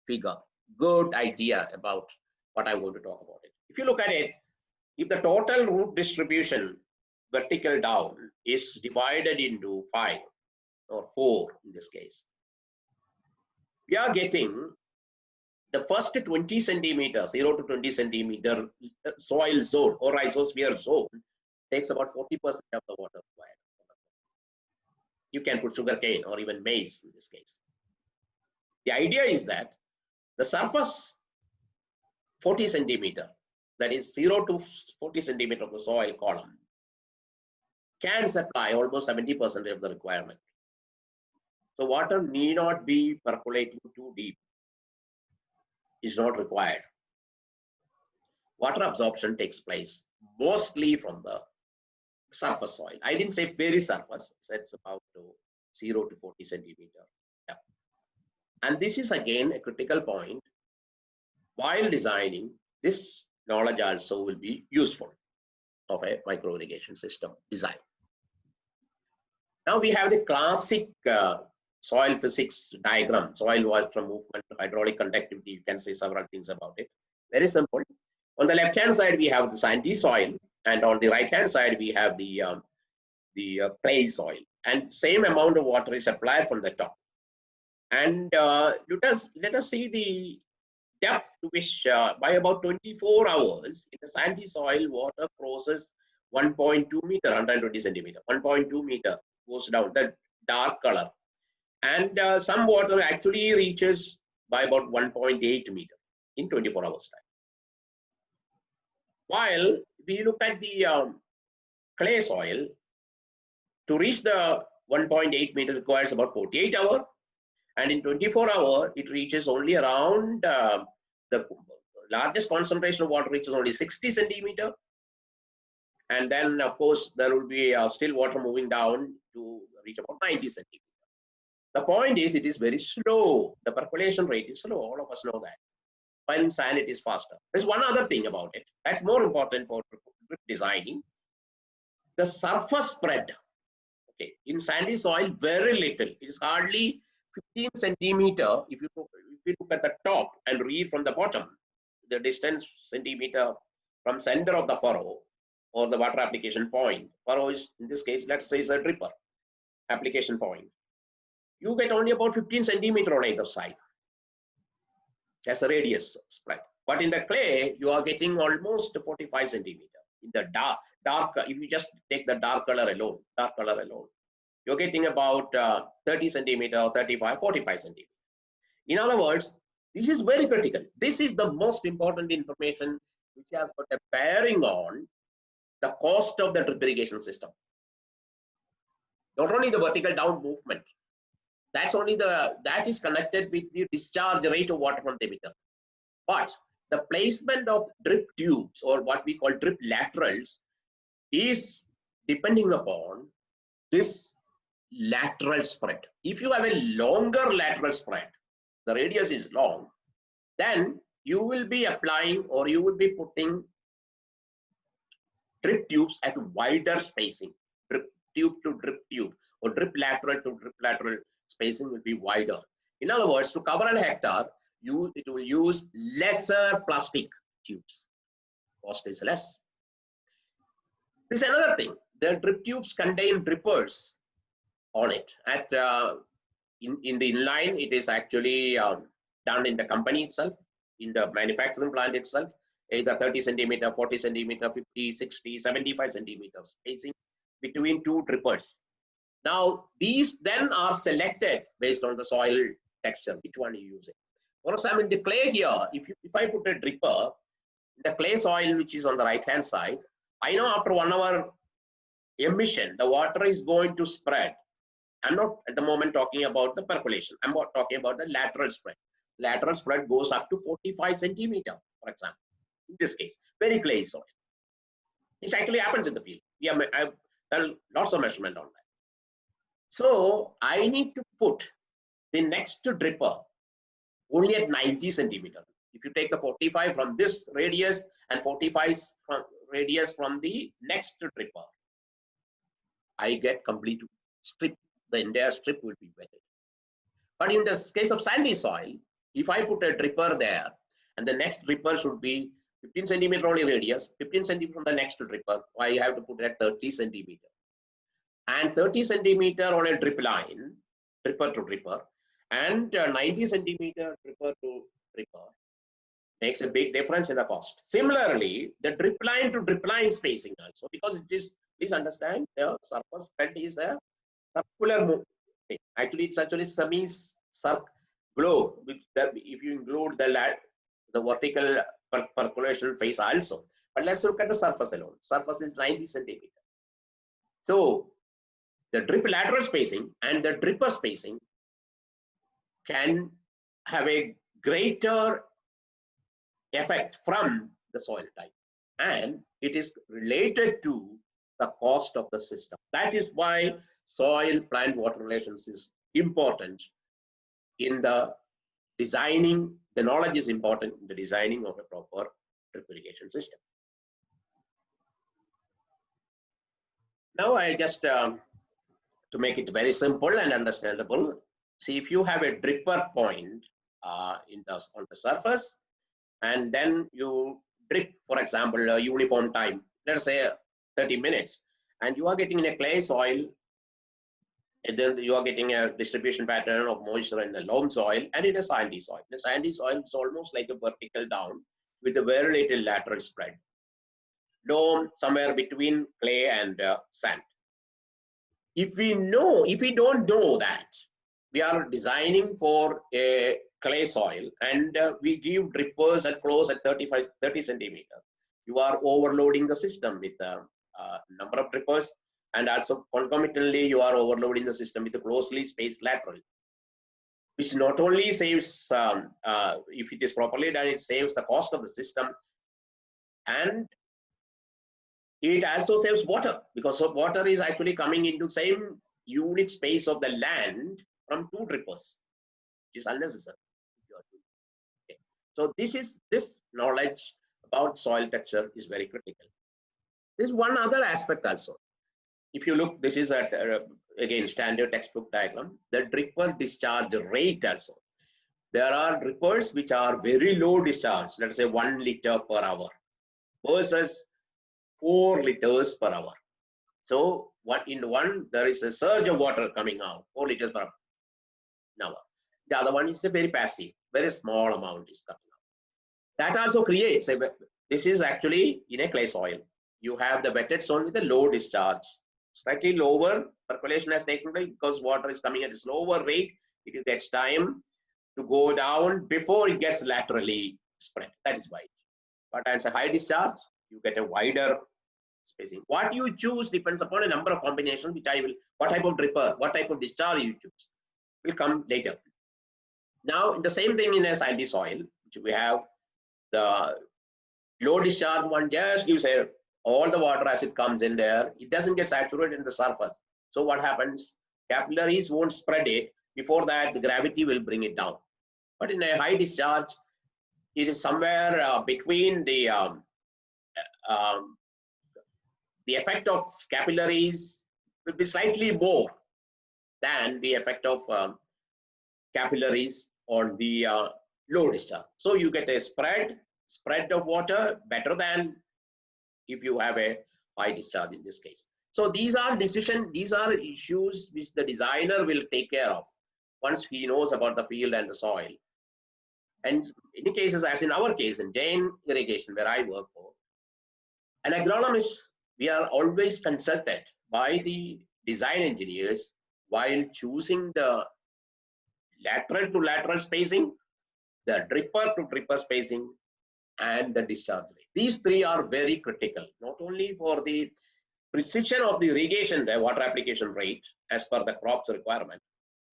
figure, good idea about what I'm going to talk about it. If you look at it, if the total root distribution vertical down is divided into 5 or 4 in this case, we are getting the first 20 centimeters, 0 to 20 centimeter soil zone or rhizosphere zone takes about 40% of the water required. You can put sugarcane or even maize in this case. The idea is that the surface 40 centimeter, that is 0 to 40 centimeter of the soil column, can supply almost 70% of the requirement. So water need not be percolating too deep. Is not required. Water absorption takes place mostly from the surface soil. I didn't say very surface, it's about 0 to 40 centimeter. Yeah. And this is again a critical point. While designing, this knowledge also will be useful of a micro irrigation system design. Now we have the classic soil physics diagram, soil moisture movement, hydraulic conductivity. You can say several things about it. Very simple. On the left hand side, we have the sandy soil, and on the right hand side, we have the clay soil. And same amount of water is applied from the top. And let us see the depth to which by about 24 hours in the sandy soil, water crosses 1.2 meter, 120 centimeter, 1.2 meter goes down, the dark color. And some water actually reaches by about 1.8 meter in 24 hours time. While we look at the clay soil, to reach the 1.8 meter requires about 48 hours. And in 24 hours, it reaches only around the largest concentration of water reaches only 60 centimeter. And then, of course, there will be still water moving down to reach about 90 centimeter. The point is, it is very slow. The percolation rate is slow. All of us know that. While in sand, it is faster. There's one other thing about it that's more important for designing. The surface spread. Okay, in sandy soil, very little. It is hardly 15 centimeter. If you look at the top and read from the bottom, the distance centimeter from center of the furrow or the water application point. Furrow is, in this case, let's say is a dripper application point. You get only about 15 centimeter on either side. That's the radius spread. But in the clay, you are getting almost 45 centimeter. In the dark, if you just take the dark color alone, you're getting about 30 centimeter, 35, 45 centimeter. In other words, this is very critical. This is the most important information which has got a bearing on the cost of the drip irrigation system. Not only the vertical down movement, that is connected with the discharge rate of water from the emitter. But the placement of drip tubes, or what we call drip laterals, is depending upon this lateral spread. If you have a longer lateral spread, the radius is long, then you will be applying, or you will be putting drip tubes at wider spacing. Drip tube to drip tube, or drip lateral to drip lateral spacing will be wider. In other words, to cover a hectare, it will use lesser plastic tubes. Cost is less. This is another thing. The drip tubes contain drippers on it. In the inline, it is actually done in the company itself, in the manufacturing plant itself, either 30 centimeter, 40 centimeter, 50, 60, 75 centimeters spacing between two drippers. Now, these then are selected based on the soil texture, which one you use it. For example, in the clay here, if I put a dripper, the clay soil, which is on the right-hand side, I know after 1 hour emission, the water is going to spread. I'm not at the moment talking about the percolation. I'm talking about the lateral spread. Lateral spread goes up to 45 centimeter, for example. In this case, very clay soil. This actually happens in the field. I've done lots of measurement on that. So I need to put the next dripper only at 90 centimeter. If you take the 45 from this radius and 45 from radius from the next dripper, I get complete strip. The entire strip will be wetted. But in the case of sandy soil, if I put a dripper there, and the next dripper should be 15 centimeter only radius, 15 centimeter from the next dripper, I have to put it at 30 centimeter. And 30 centimeter on a drip line, dripper to dripper, and 90 centimeter dripper to dripper makes a big difference in the cost. Similarly, the drip line to drip line spacing also, because it is, please understand, the surface spread is a circular movement. Actually, it's actually semi-circ globe, which if you include the vertical percolation phase also. But let's look at the surface alone. Surface is 90 centimeter. So the drip lateral spacing and the dripper spacing can have a greater effect from the soil type, and it is related to the cost of the system. That is why soil plant water relations is important in the designing. The knowledge is important in the designing of a proper drip irrigation system. Now I just to make it very simple and understandable, see, if you have a dripper point on the surface, and then you drip, for example, a uniform time, let's say 30 minutes, and you are getting in a clay soil And then you are getting a distribution pattern of moisture in the loam soil and in a sandy soil. The sandy soil is almost like a vertical down with a very little lateral spread. Loam somewhere between clay and sand. If we don't know that, we are designing for a clay soil and we give drippers at close at 30 centimeter. You are overloading the system with a number of drippers, and also concomitantly you are overloading the system with a closely spaced lateral, which not only saves, if it is properly done, it saves the cost of the system, and it also saves water, because water is actually coming into same unit space of the land from two drippers, which is unnecessary. Okay. So this knowledge about soil texture is very critical. There's one other aspect also. If you look, this is at again standard textbook diagram. The dripper discharge rate also. There are drippers which are very low discharge, let's say 1 liter per hour, versus 4 liters per hour. So what in one there is a surge of water coming out, 4 liters per hour. The other one is a very passive, very small amount is coming out. That also creates a, this is actually in a clay soil. You have the wetted soil with a low discharge, slightly lower percolation has taken place because water is coming at a slower rate. It gets time to go down before it gets laterally spread. That is why. But as a high discharge, you get a wider spacing. What you choose depends upon a number of combinations, which I will, what type of dripper, what type of discharge you choose will come later. Now, the same thing in a sandy soil, which we have the low discharge one just gives all the water as it comes in there. It doesn't get saturated in the surface. So what happens? Capillaries won't spread it. Before that, the gravity will bring it down. But in a high discharge, it is somewhere between the effect of capillaries will be slightly more than the effect of capillaries on the low discharge. So you get a spread of water better than if you have a high discharge in this case. So these are issues which the designer will take care of once he knows about the field and the soil. And in many cases, as in our case, in Jain Irrigation, where I work for, an agronomist, we are always consulted by the design engineers while choosing the lateral to lateral spacing, the dripper to dripper spacing, and the discharge rate. These three are very critical, not only for the precision of the irrigation, the water application rate as per the crop's requirement,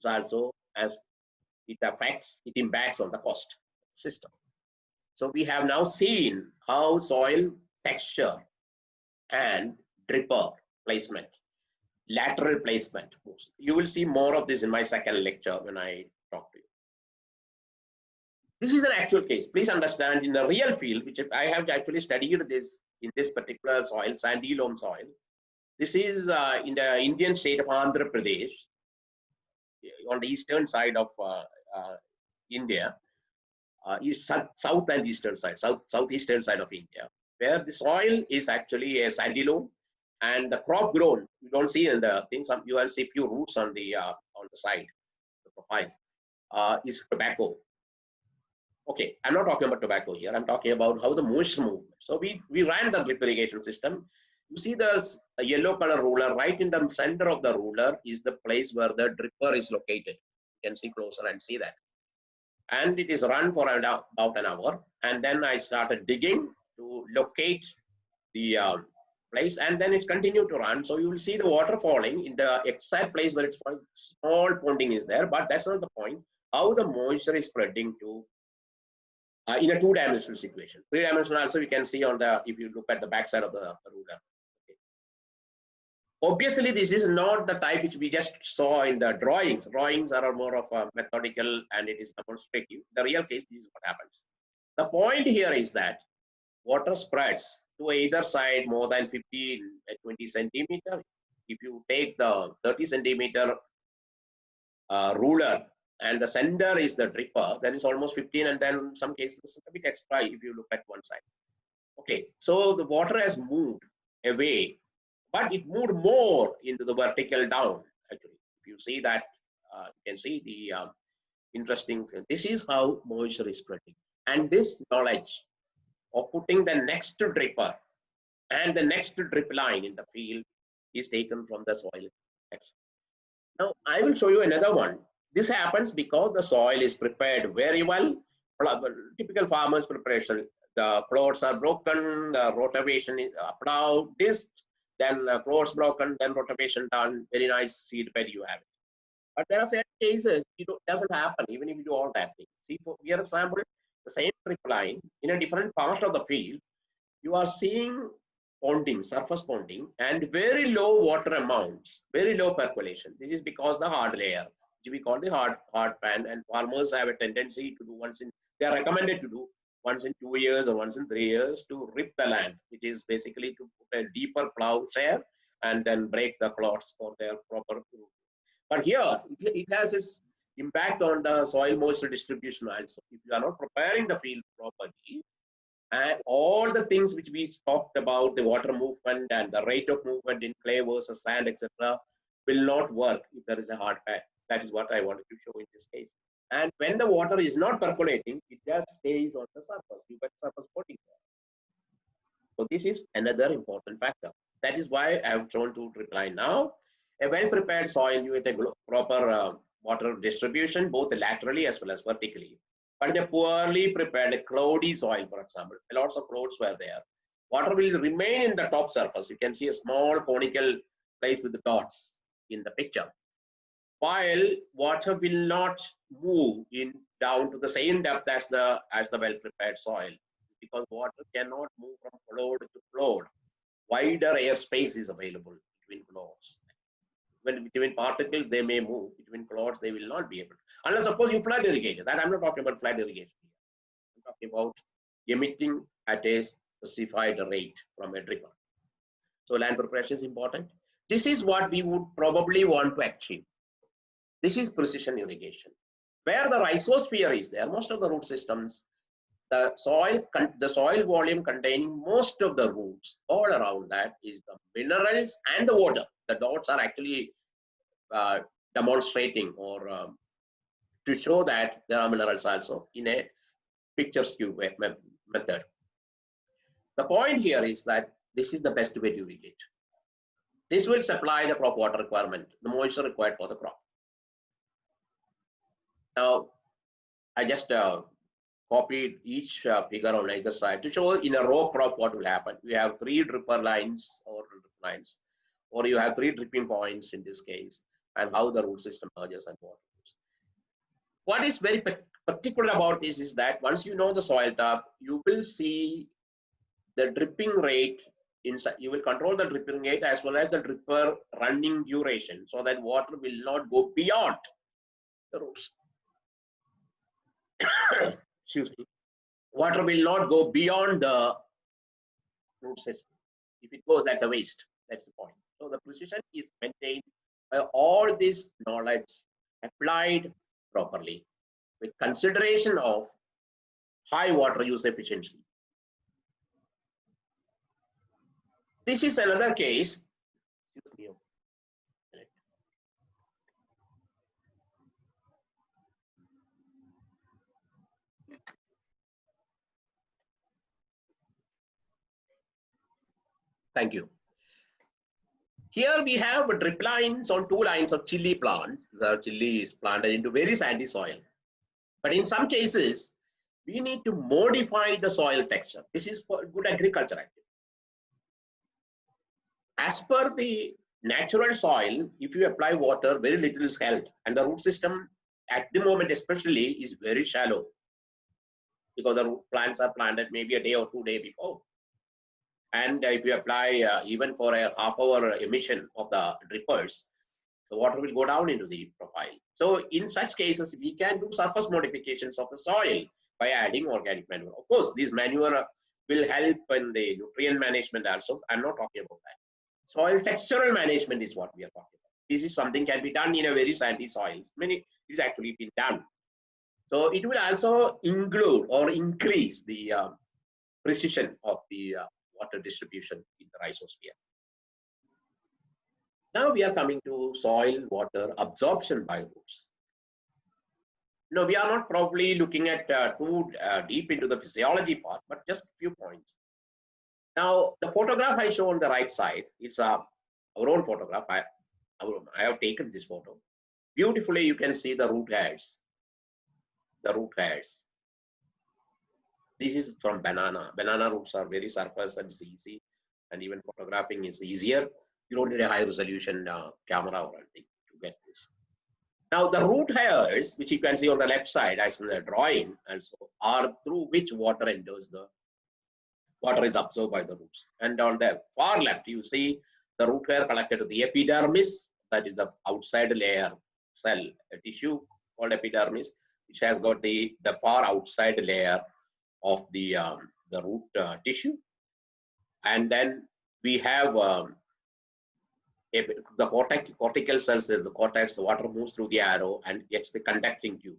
but also as it impacts on the cost system. So we have now seen how soil texture and dripper placement, lateral placement moves. You will see more of this in my second lecture when I talk to you. This is an actual case. Please understand, in the real field, which I have actually studied this in this particular soil, sandy loam soil. This is in the Indian state of Andhra Pradesh, on the eastern side of India, south and eastern side, southeastern side of India, where the soil is actually a sandy loam, and the crop grown, you don't see in the things, you will see few roots on the side, the profile, is tobacco. Okay, I'm not talking about tobacco here. I'm talking about how the moisture movement. So we ran the drip irrigation system. You see the yellow color ruler right in the center of the ruler is the place where the dripper is located. You can see closer and see that. And it is run for about an hour. And then I started digging to locate the place, and then it continued to run. So you will see the water falling in the exact place where it's falling. Small ponding is there, but that's not the point. How the moisture is spreading to in a two-dimensional situation. Three-dimensional also you can see on the, if you look at the back side of the ruler. Okay. Obviously, this is not the type which we just saw in the drawings. Drawings are more of a methodical and it is demonstrative. The real case, this is what happens. The point here is that water spreads to either side more than 15, 20 centimeter. If you take the 30 centimeter ruler, and the center is the dripper, then it's almost 15, and then in some cases it's a bit extra if you look at one side. Okay, so the water has moved away, but it moved more into the vertical down, actually. If you see that, you can see the interesting, this is how moisture is spreading. And this knowledge of putting the next dripper and the next drip line in the field is taken from the soil. Now, I will show you another one. This happens because the soil is prepared very well. Typical farmer's preparation. The clods are broken, the rotation is plowed, this, then clods broken, then rotation done. Very nice seed bed you have. But there are certain cases it doesn't happen even if you do all that thing. See, for example, the same drip line in a different part of the field, you are seeing ponding, surface ponding, and very low water amounts, very low percolation. This is because the hard layer, which we call the hard pan, and farmers have a tendency to do once in, they are recommended to do once in 2 years or once in 3 years to rip the land, which is basically to put a deeper plow share and then break the clods for their proper root. But here, it has its impact on the soil moisture distribution also. If you are not preparing the field properly, and all the things which we talked about, the water movement and the rate of movement in clay versus sand, etc., will not work if there is a hard pad. That is what I wanted to show in this case. And when the water is not percolating, it just stays on the surface. You get surface coating there. So this is another important factor. That is why I have shown to drip line now. A well-prepared soil, you get a proper water distribution, both laterally as well as vertically. But in a poorly prepared cloudy soil, for example, lots of clouds were there. Water will remain in the top surface. You can see a small conical place with the dots in the picture. While water will not move in down to the same depth as the well-prepared soil, because water cannot move from cloud to cloud. Wider air space is available between clouds. When between particles they may move, between clouds they will not be able to. Unless suppose you flood irrigate. That I'm not talking about flood irrigation here. I'm talking about emitting at a specified rate from a dripper. So land preparation is important. This is what we would probably want to achieve. This is precision irrigation. Where the rhizosphere is there, most of the root systems, the soil volume containing most of the roots, all around that is the minerals and the water. The dots are actually demonstrating or to show that there are minerals also in a picturesque method. The point here is that this is the best way to irrigate. This will supply the crop water requirement, the moisture required for the crop. Now, I just copied each figure on either side to show in a row crop what will happen. We have 3 dripper lines or drip lines, or you have 3 dripping points in this case, and how the root system merges and water moves. What is very particular about this is that once you know the soil type, you will see the dripping rate inside. You will control the dripping rate as well as the dripper running duration, so that water will not go beyond the roots. Excuse me. Water will not go beyond the root system. If it goes, that's a waste. That's the point. So the precision is maintained by all this knowledge applied properly with consideration of high water use efficiency. This is another case. Thank you. Here we have drip lines on 2 lines of chili plant. The chili is planted into very sandy soil. But in some cases, we need to modify the soil texture. This is for good agriculture activity. As per the natural soil, if you apply water, very little is held. And the root system at the moment especially is very shallow, because the root plants are planted maybe a day or 2 days before. And if you apply even for a half-hour emission of the drippers, the water will go down into the profile. So in such cases, we can do surface modifications of the soil by adding organic manure. Of course, this manure will help in the nutrient management also. I'm not talking about that. Soil textural management is what we are talking about. This is something can be done in a very sandy soil. It is actually been done. So it will also include or increase the precision of the water distribution in the rhizosphere. Now we are coming to soil water absorption by roots. No, we are not probably looking at too deep into the physiology part, but just a few points. Now, the photograph I show on the right side, it's our own photograph. I have taken this photo. Beautifully, you can see the root hairs. The root hairs. This is from banana. Banana roots are very surface and it's easy, and even photographing is easier. You don't need a high resolution camera or anything to get this. Now, the root hairs, which you can see on the left side, as in the drawing, also are through which water enters the water is absorbed by the roots. And on the far left, you see the root hair connected to the epidermis, that is the outside layer cell, a tissue called epidermis, which has got the far outside layer of the root tissue. And then we have the cortical cells, the cortex, the water moves through the arrow and gets the conducting tube.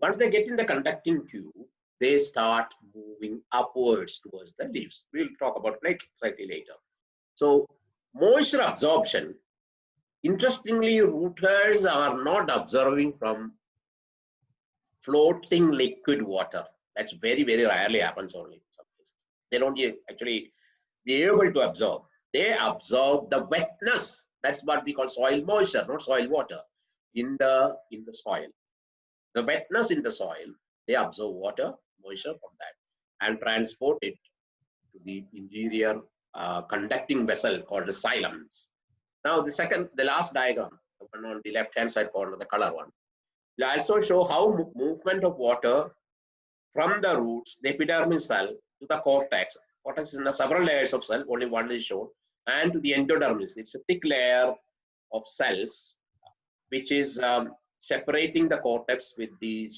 Once they get in the conducting tube, they start moving upwards towards the leaves. We'll talk about it slightly later. So moisture absorption, interestingly, root hairs are not absorbing from floating liquid water. That's very, very rarely happens only in some cases. They don't actually be able to absorb. They absorb the wetness. That's what we call soil moisture, not soil water, in the soil. The wetness in the soil, they absorb water, moisture from that, and transport it to the interior conducting vessel called the xylem. Now the last diagram, the one on the left-hand side corner, the color one, will also show how movement of water from the roots, the epidermis cell, to the cortex. Cortex is in several layers of cell, only one is shown, and to the endodermis. It's a thick layer of cells which is separating the cortex with the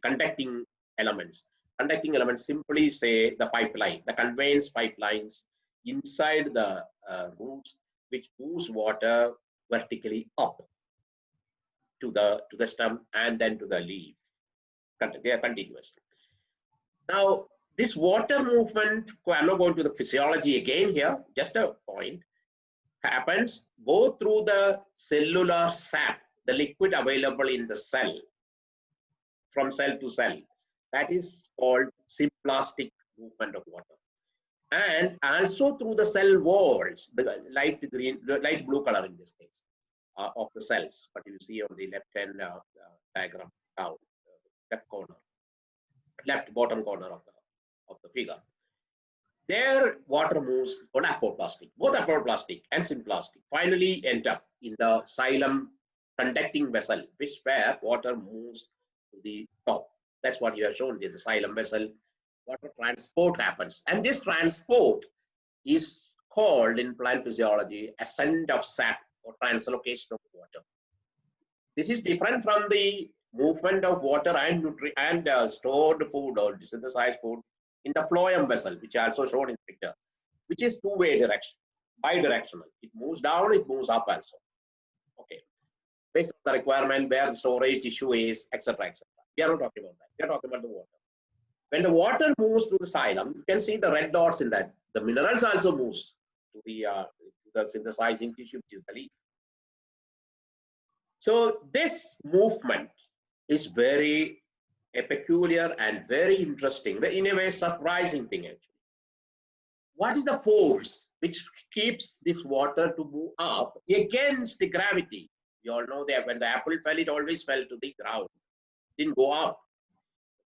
conducting elements. Conducting elements simply say the pipeline, the conveyance pipelines inside the roots, which moves water vertically up to the stem and then to the leaf. They are continuous. Now, this water movement, I'm not going to the physiology again here, just a point, happens both through the cellular sap, the liquid available in the cell, from cell to cell. That is called symplastic movement of water. And also through the cell walls, the light green, light blue color in this case, of the cells, but you see on the left-hand diagram down, left corner, left bottom corner of the figure. There, water moves on apoplastic. Both apoplastic and symplastic finally end up in the xylem conducting vessel, where water moves to the top. That's what you have shown here, the xylem vessel. Water transport happens, and this transport is called in plant physiology ascent of sap or translocation of water. This is different from the movement of water and stored food or synthesized food in the phloem vessel, which I also showed in the picture, which is two-way direction, bidirectional. It moves down, it moves up also. Okay, based on the requirement where the storage tissue is, etc., etc. We are not talking about that. We are talking about the water. When the water moves through the xylem, you can see the red dots in that. The minerals also moves to the synthesizing tissue, which is the leaf. So this movement is very peculiar and very interesting, in a way surprising thing actually. What is the force which keeps this water to move up against the gravity? You all know that when the apple fell, it always fell to the ground. It didn't go up.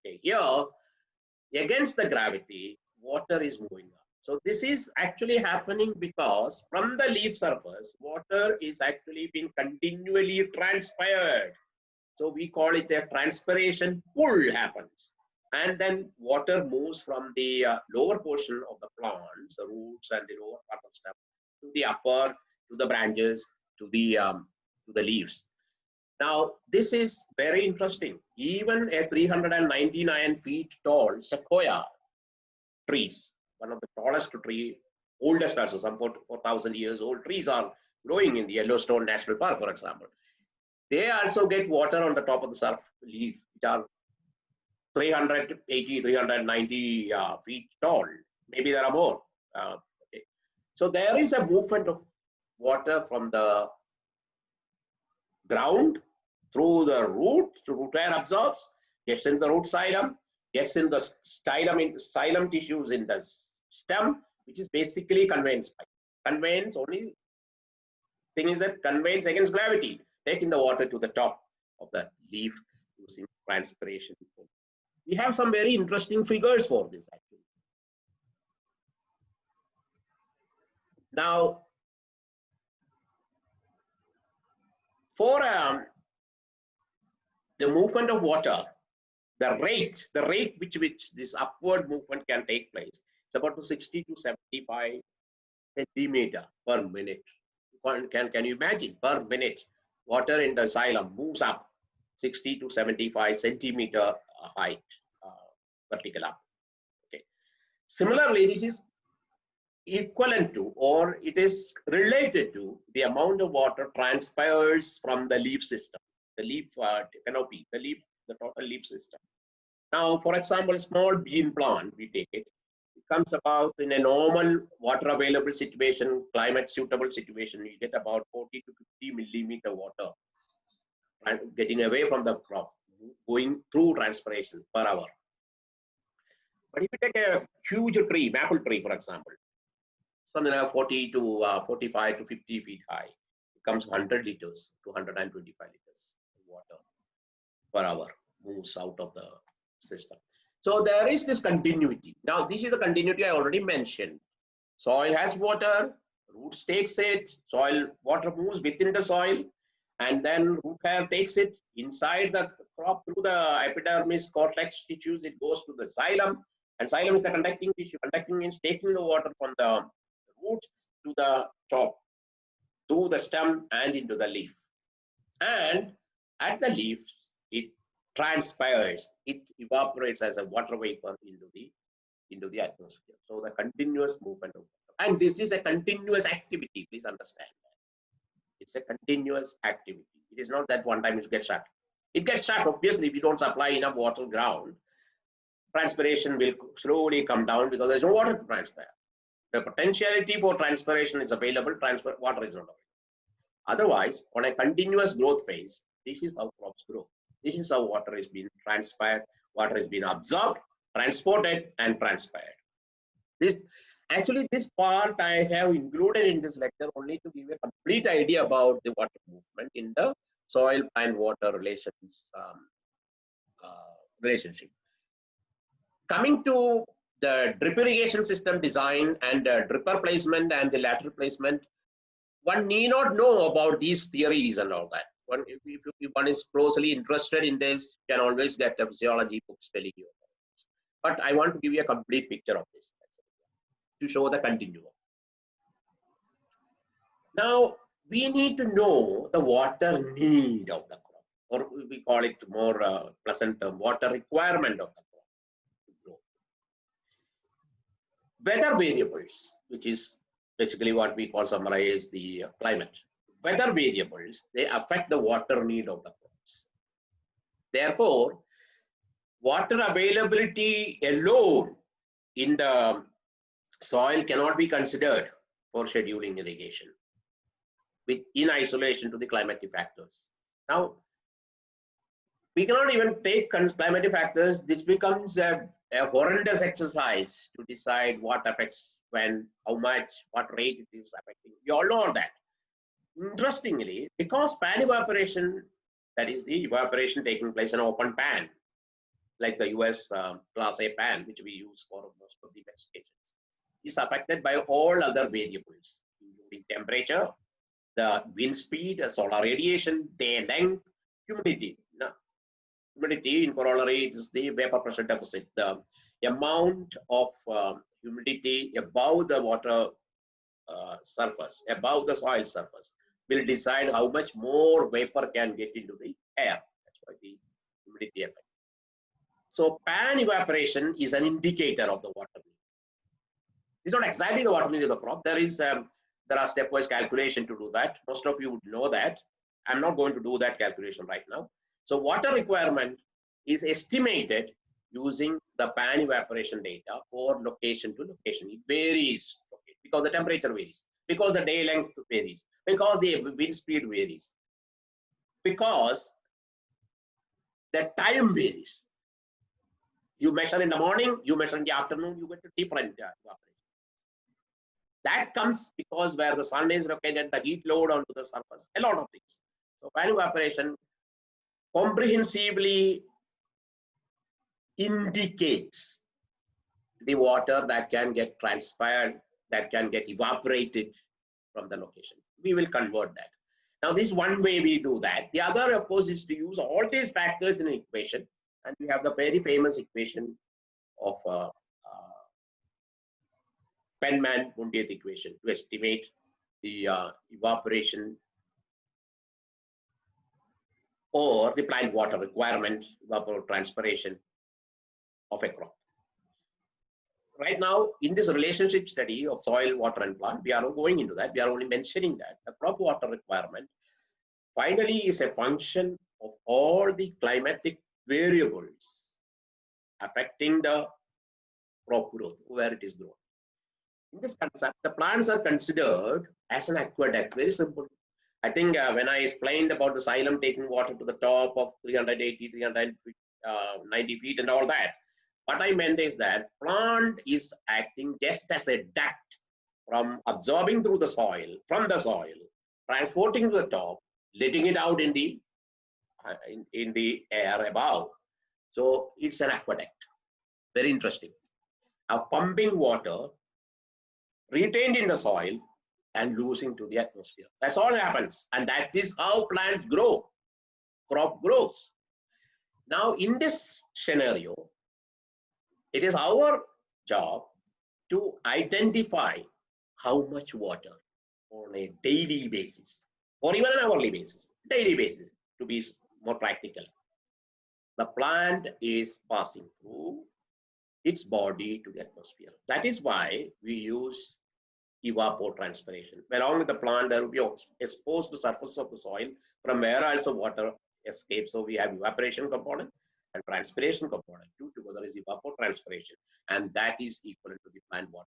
Okay, here, against the gravity, water is moving up. So this is actually happening because from the leaf surface, water is actually being continually transpired. So we call it a transpiration pull happens. And then water moves from the lower portion of the plants, the roots and the lower part of stem, to the upper, to the branches, to the leaves. Now, this is very interesting. Even a 399 feet tall sequoia trees, one of the tallest tree, oldest also, some 4,000 years old trees are growing in the Yellowstone National Park, for example. They also get water on the top of the surf leaf, which are 380, 390 feet tall. Maybe there are more. Okay. So there is a movement of water from the ground through the root, root air absorbs, gets in the root xylem, gets in the xylem tissues in the stem, which is basically conveyance pipe. Conveyance, only thing is that conveyance against gravity, taking the water to the top of the leaf using transpiration. We have some very interesting figures for this actually. Now, for the movement of water, the rate which this upward movement can take place, it's about 60 to 75 centimeter per minute. Can you imagine? Per minute, water in the xylem moves up 60 to 75 centimeter height, vertical up. Okay. Similarly, this is equivalent to, or it is related to, the amount of water transpires from the leaf system, the leaf canopy, the total leaf system. Now, for example, small bean plant, we take it, it comes about in a normal water available situation, climate suitable situation, you get about 40 to 50 millimeter water and getting away from the crop, going through transpiration per hour. But if you take a huge tree, maple tree, for example, something like 40 to 45 to 50 feet high, it comes 100 liters to 125 liters of water per hour moves out of the system. So there is this continuity. Now, this is the continuity I already mentioned. Soil has water, roots takes it, soil water moves within the soil, and then root hair takes it inside the crop through the epidermis, cortex tissues, it goes to the xylem, and xylem is the conducting tissue. Conducting means taking the water from the root to the top, to the stem and into the leaf. And at the leaf, it transpires, it evaporates as a water vapor into the atmosphere. So the continuous movement of water. And this is a continuous activity, please understand that. It's a continuous activity. It is not that one time it gets shut. It gets shut, obviously, if you don't supply enough water ground, transpiration will slowly come down because there's no water to transpire. The potentiality for transpiration is available, water is not available. Otherwise, on a continuous growth phase, this is how crops grow. This is how water is being transpired, water is being absorbed, transported, and transpired. This part I have included in this lecture only to give a complete idea about the water movement in the soil and water relationship. Coming to the drip irrigation system design and dripper placement and the lateral placement, one need not know about these theories and all that. If one is closely interested in this, can always get the physiology books telling you about this. But I want to give you a complete picture of this to show the continuum. Now, we need to know the water need of the crop, or we call it more pleasant term, water requirement of the crop to grow. Weather variables, which is basically what we call summarize the climate. Weather variables, they affect the water need of the crops. Therefore, water availability alone in the soil cannot be considered for scheduling irrigation in isolation to the climatic factors. Now, we cannot even take climatic factors. This becomes a horrendous exercise to decide what affects when, how much, what rate it is affecting. We all know that. Interestingly, because pan evaporation, that is the evaporation taking place in an open pan, like the US Class A pan, which we use for most of the wet stations, is affected by all other variables, including temperature, the wind speed, the solar radiation, day length, humidity. Now, humidity in corollary is the vapor pressure deficit. The amount of humidity above the water surface, above the soil surface, will decide how much more vapor can get into the air. That's why the humidity effect. So pan evaporation is an indicator of the water need. It's not exactly the water need of the crop. There are stepwise calculation to do that. Most of you would know that. I'm not going to do that calculation right now. So water requirement is estimated using the pan evaporation data for location to location. It varies because the temperature varies. because the day length varies, because the wind speed varies, because the time varies. You measure in the morning, you measure in the afternoon, you get a different evaporation. That comes because where the sun is located, the heat load onto the surface, a lot of things. So fan evaporation comprehensively indicates the water that can get transpired, that can get evaporated from the location. We will convert that. Now, this is one way we do that. The other, of course, is to use all these factors in an equation. And we have the very famous equation of Penman-Mundiet equation to estimate the evaporation or the plant water requirement, evapotranspiration of a crop. Right now, in this relationship study of soil, water, and plant, we are not going into that. We are only mentioning that the crop water requirement finally is a function of all the climatic variables affecting the crop growth, where it is grown. In this concept, the plants are considered as an aqueduct, very simple. I think when I explained about the xylem taking water to the top of 380, 390 feet and all that, what I meant is that plant is acting just as a duct from absorbing through the soil, from the soil, transporting to the top, letting it out in the air above. So it's an aqueduct. Very interesting. Of pumping water retained in the soil and losing to the atmosphere. That's all happens. And that is how plants grow. Crop grows. Now, in this scenario, it is our job to identify how much water on a daily basis, or even an hourly basis, daily basis, to be more practical, the plant is passing through its body to the atmosphere. That is why we use evapotranspiration. Along with the plant, there will be exposed to the surface of the soil from where also water escapes. So we have evaporation component and transpiration component. Two together is evapotranspiration, and that is equivalent to the plant water